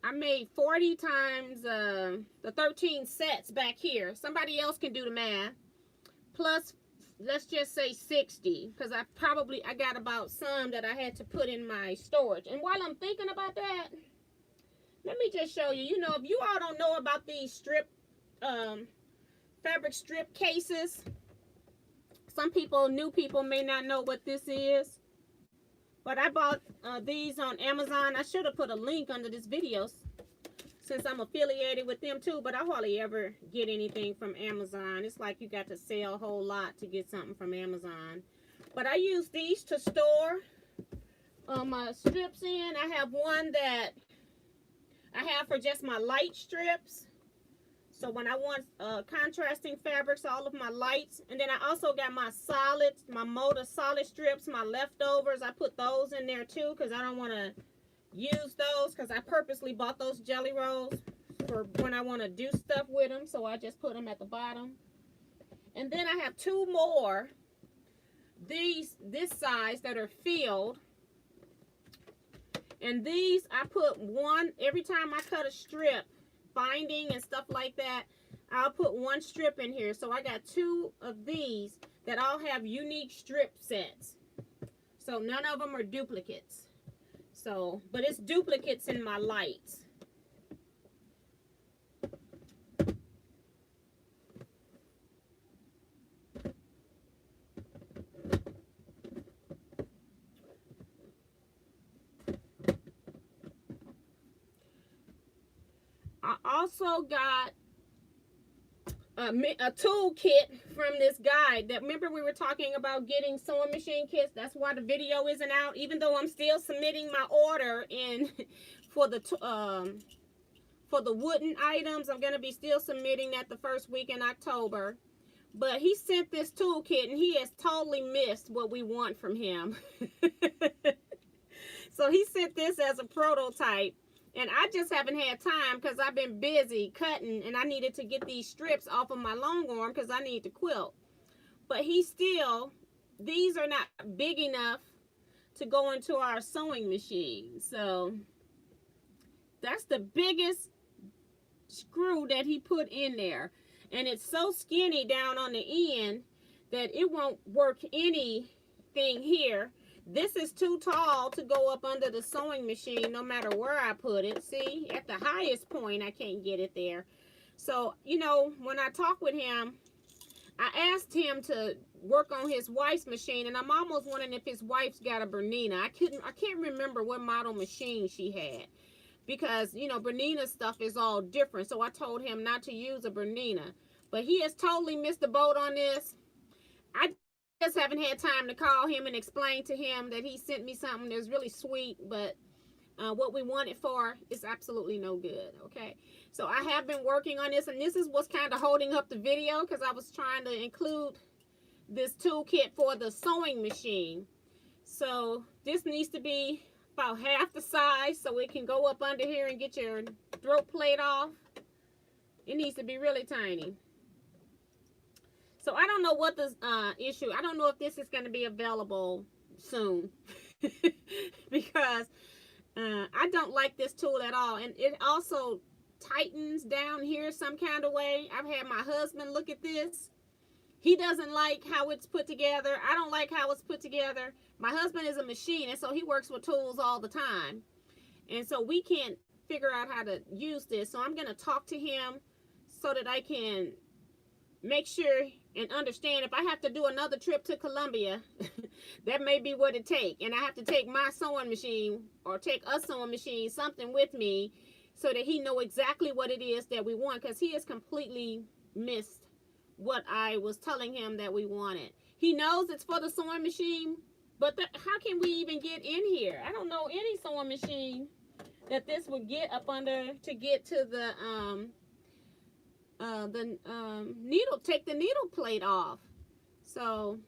I made 40 times the 13 sets back here. Somebody else can do the math. Plus, let's just say 60, because I got about some that I had to put in my storage. And while I'm thinking about that, let me just show you. You know, if you all don't know about these strip, fabric strip cases, some people, new people, may not know what this is. But I bought these on Amazon. I should have put a link under this video since I'm affiliated with them too, but I hardly ever get anything from Amazon. It's like you got to sell a whole lot to get something from Amazon. But I use these to store my strips in. I have one that I have for just my light strips. So when I want contrasting fabrics, all of my lights. And then I also got my solids, my motor solid strips, my leftovers. I put those in there too, because I don't want to use those, because I purposely bought those jelly rolls for when I want to do stuff with them. So I just put them at the bottom. And then I have two more, this size, that are filled. And these, I put one, every time I cut a strip, binding and stuff like that, I'll put one strip in here. So I got two of these that all have unique strip sets. So none of them are duplicates. So, but it's duplicates in my lights. I also got a tool kit from this guy. That, remember we were talking about getting sewing machine kits? That's why the video isn't out, even though I'm still submitting my order in for the wooden items. I'm gonna be still submitting that the first week in October. But he sent this tool kit, and he has totally missed what we want from him. So he sent this as a prototype. And I just haven't had time because I've been busy cutting, and I needed to get these strips off of my long arm because I need to quilt. But these are not big enough to go into our sewing machine. So that's the biggest screw that he put in there. And it's so skinny down on the end that it won't work anything here. This is too tall to go up under the sewing machine no matter where I put it. See, at the highest point, I can't get it there. So, you know, when I talk with him, I asked him to work on his wife's machine, and I'm almost wondering if his wife's got a Bernina. I can't remember what model machine she had, because you know Bernina stuff is all different. So I told him not to use a Bernina, but he has totally missed the boat on this. I just haven't had time to call him and explain to him that he sent me something that's really sweet, but what we want it for is absolutely no good. Okay, so I have been working on this, and this is what's kind of holding up the video, because I was trying to include this toolkit for the sewing machine. So this needs to be about half the size so it can go up under here and get your throat plate off. It needs to be really tiny. So I don't know what the issue, I don't know if this is going to be available soon because I don't like this tool at all. And it also tightens down here some kind of way. I've had my husband look at this. He doesn't like how it's put together. I don't like how it's put together. My husband is a machinist, so he works with tools all the time. And so we can't figure out how to use this. So I'm going to talk to him so that I can make sure and understand if I have to do another trip to Colombia, that may be what it takes. And I have to take my sewing machine or take a sewing machine, something with me, so that he know exactly what it is that we want, because he has completely missed what I was telling him that we wanted. He knows it's for the sewing machine, but how can we even get in here? I don't know any sewing machine that this would get up under to get to the needle, take the needle plate off. So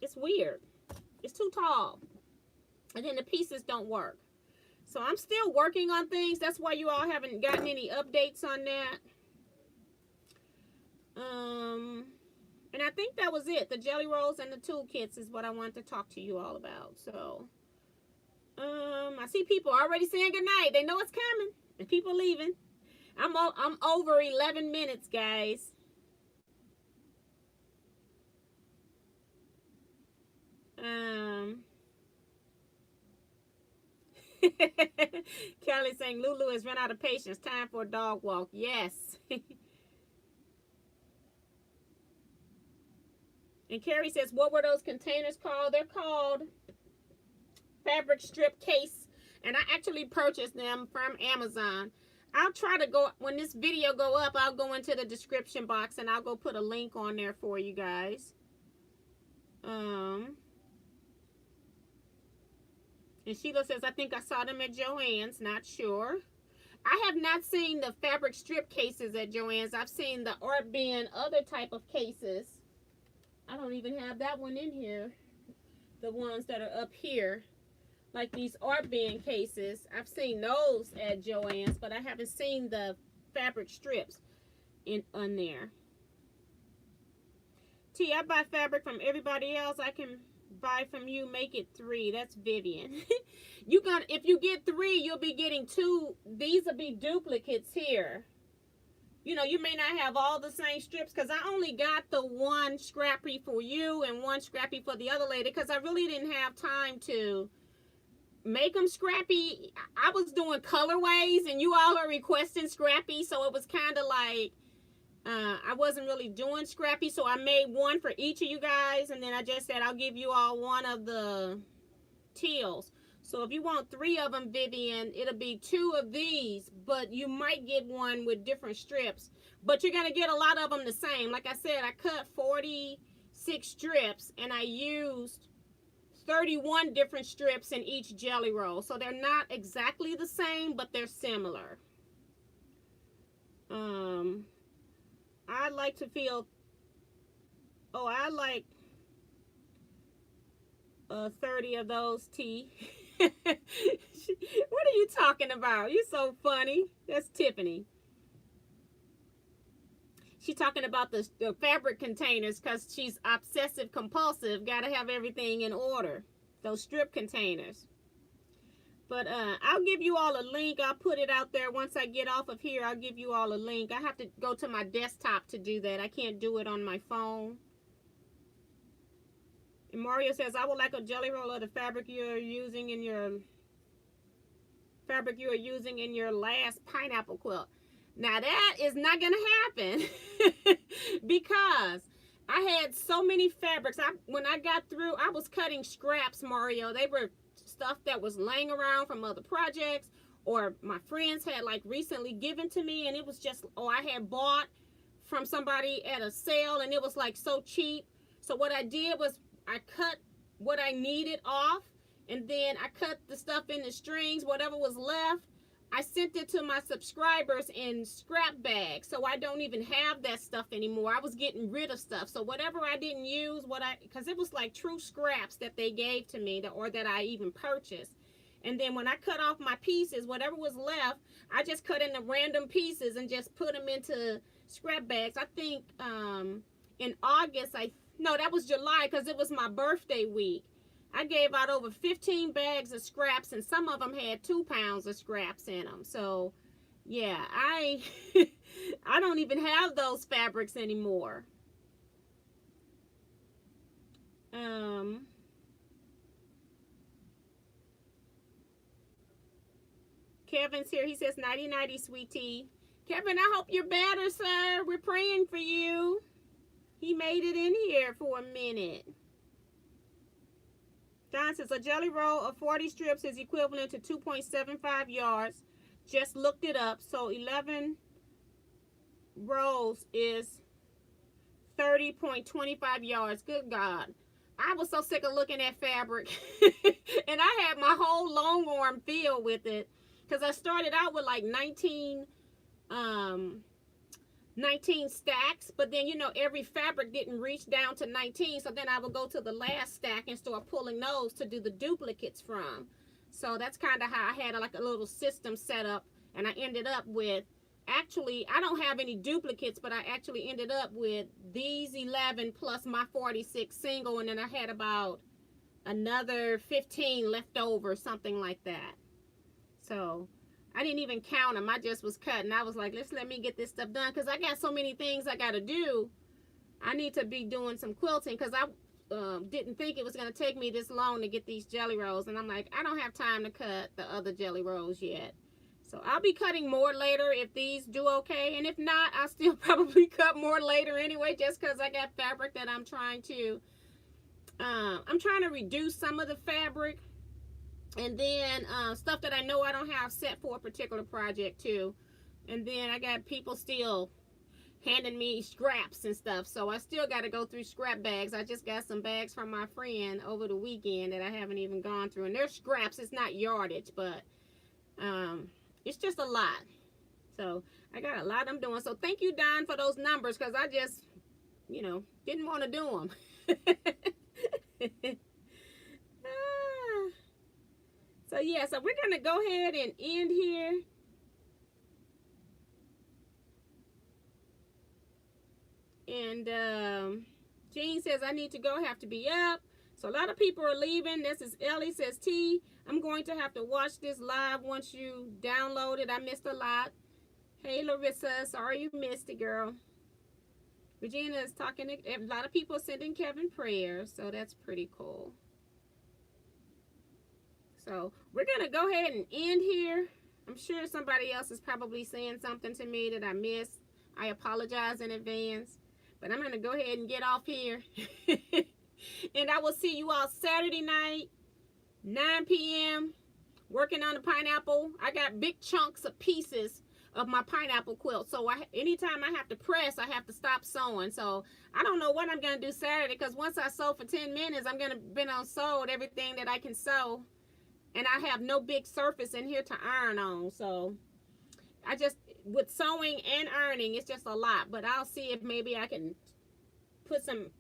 it's weird. It's too tall, and then the pieces don't work. So I'm still working on things. That's why you all haven't gotten any updates on that. And I think that was it. The jelly rolls and the toolkits is what I wanted to talk to you all about. So I see people already saying goodnight. They know it's coming, and people leaving. I'm over 11 minutes, guys. Kelly saying Lulu has run out of patience. Time for a dog walk. Yes. And Carrie says, what were those containers called? They're called fabric strip case. And I actually purchased them from Amazon. I'll try to go, when this video go up, I'll go into the description box and I'll go put a link on there for you guys. And Sheila says, I think I saw them at Joann's. Not sure. I have not seen the fabric strip cases at Joann's. I've seen the art bin, other type of cases. I don't even have that one in here. The ones that are up here, like these art bin cases. I've seen those at Joann's, but I haven't seen the fabric strips on there. T, I buy fabric from everybody else. I can buy from you, make it 3. That's Vivian. If you get 3, you'll be getting 2. These will be duplicates here. You know, you may not have all the same strips, because I only got the one scrappy for you and one scrappy for the other lady, because I really didn't have time to make them scrappy. I was doing colorways and you all are requesting scrappy, so it was kind of like I wasn't really doing scrappy. So I made one for each of you guys, and then I just said I'll give you all one of the teals. So if you want 3 of them, Vivian, it'll be 2 of these, but you might get one with different strips, but you're going to get a lot of them the same. Like I said, I cut 46 strips and I used 31 different strips in each jelly roll. So they're not exactly the same, but they're similar. I like to feel, I like 30 of those, T. What are you talking about? You're so funny. That's Tiffany. She's talking about the fabric containers because she's obsessive compulsive. Got to have everything in order. Those strip containers. But I'll give you all a link. I'll put it out there once I get off of here. I'll give you all a link. I have to go to my desktop to do that. I can't do it on my phone. And Mario says, I would like a jelly roll of the fabric you're using in your last pineapple quilt. Now that is not going to happen because I had so many fabrics. When I got through, I was cutting scraps, Mario. They were stuff that was laying around from other projects, or my friends had like recently given to me, and it was just, oh, I had bought from somebody at a sale, and it was like so cheap. So what I did was I cut what I needed off, and then I cut the stuff in the strings, whatever was left. I sent it to my subscribers in scrap bags, so I don't even have that stuff anymore. I was getting rid of stuff. So whatever I didn't use, because it was like true scraps that they gave to me, or that I even purchased. And then when I cut off my pieces, whatever was left, I just cut into random pieces and just put them into scrap bags. I think in August, no, that was July, because it was my birthday week. I gave out over 15 bags of scraps, and some of them had 2 pounds of scraps in them. So, yeah, I don't even have those fabrics anymore. Kevin's here. He says, nighty nighty, sweetie. Kevin, I hope you're better, sir. We're praying for you. He made it in here for a minute. Don says, a jelly roll of 40 strips is equivalent to 2.75 yards. Just looked it up. So 11 rolls is 30.25 yards. Good God. I was so sick of looking at fabric. And I had my whole long arm filled with it. Because I started out with like 19 stacks, but then, you know, every fabric didn't reach down to 19, so then I would go to the last stack and start pulling those to do the duplicates from. So that's kind of how I had like a little system set up, and I ended up with, actually, I don't have any duplicates, but I actually ended up with these 11 plus my 46 single, and then I had about another 15 left over, something like that. So I didn't even count them. I just was cutting. I was like, let me get this stuff done, because I got so many things I got to do. I need to be doing some quilting, because I didn't think it was going to take me this long to get these jelly rolls. And I'm like, I don't have time to cut the other jelly rolls yet. So I'll be cutting more later if these do okay. And if not, I'll still probably cut more later anyway, just because I got fabric that I'm trying to reduce some of the fabric. And then stuff that I know I don't have set for a particular project too. And then I got people still handing me scraps and stuff. So I still got to go through scrap bags. I just got some bags from my friend over the weekend that I haven't even gone through. And they're scraps. It's not yardage, but it's just a lot. So I got a lot I'm doing. So thank you, Don, for those numbers, because I just, you know, didn't want to do them. So yeah, so we're gonna go ahead and end here. And Jean says, I need to go, have to be up. So a lot of people are leaving. This is Ellie says, T, I'm going to have to watch this live once you download it. I missed a lot. Hey Larissa, sorry you missed it, girl. Regina is talking to, a lot of people sending Kevin prayers, so that's pretty cool. So we're going to go ahead and end here. I'm sure somebody else is probably saying something to me that I missed. I apologize in advance. But I'm going to go ahead and get off here. And I will see you all Saturday night, 9 p.m. working on the pineapple. I got big chunks of pieces of my pineapple quilt. So anytime I have to press, I have to stop sewing. So I don't know what I'm going to do Saturday, because once I sew for 10 minutes, I'm going to be on sewed everything that I can sew. And I have no big surface in here to iron on. So I just, with sewing and ironing, it's just a lot. But I'll see if maybe I can put some,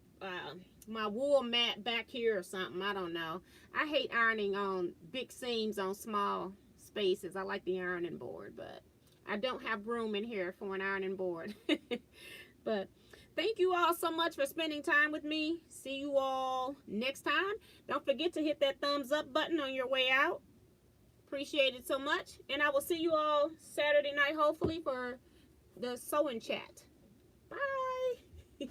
my wool mat back here or something. I don't know. I hate ironing on big seams on small spaces. I like the ironing board, but I don't have room in here for an ironing board. But thank you all so much for spending time with me. See you all next time. Don't forget to hit that thumbs up button on your way out. Appreciate it so much. And I will see you all Saturday night, hopefully, for the sewing chat. Bye.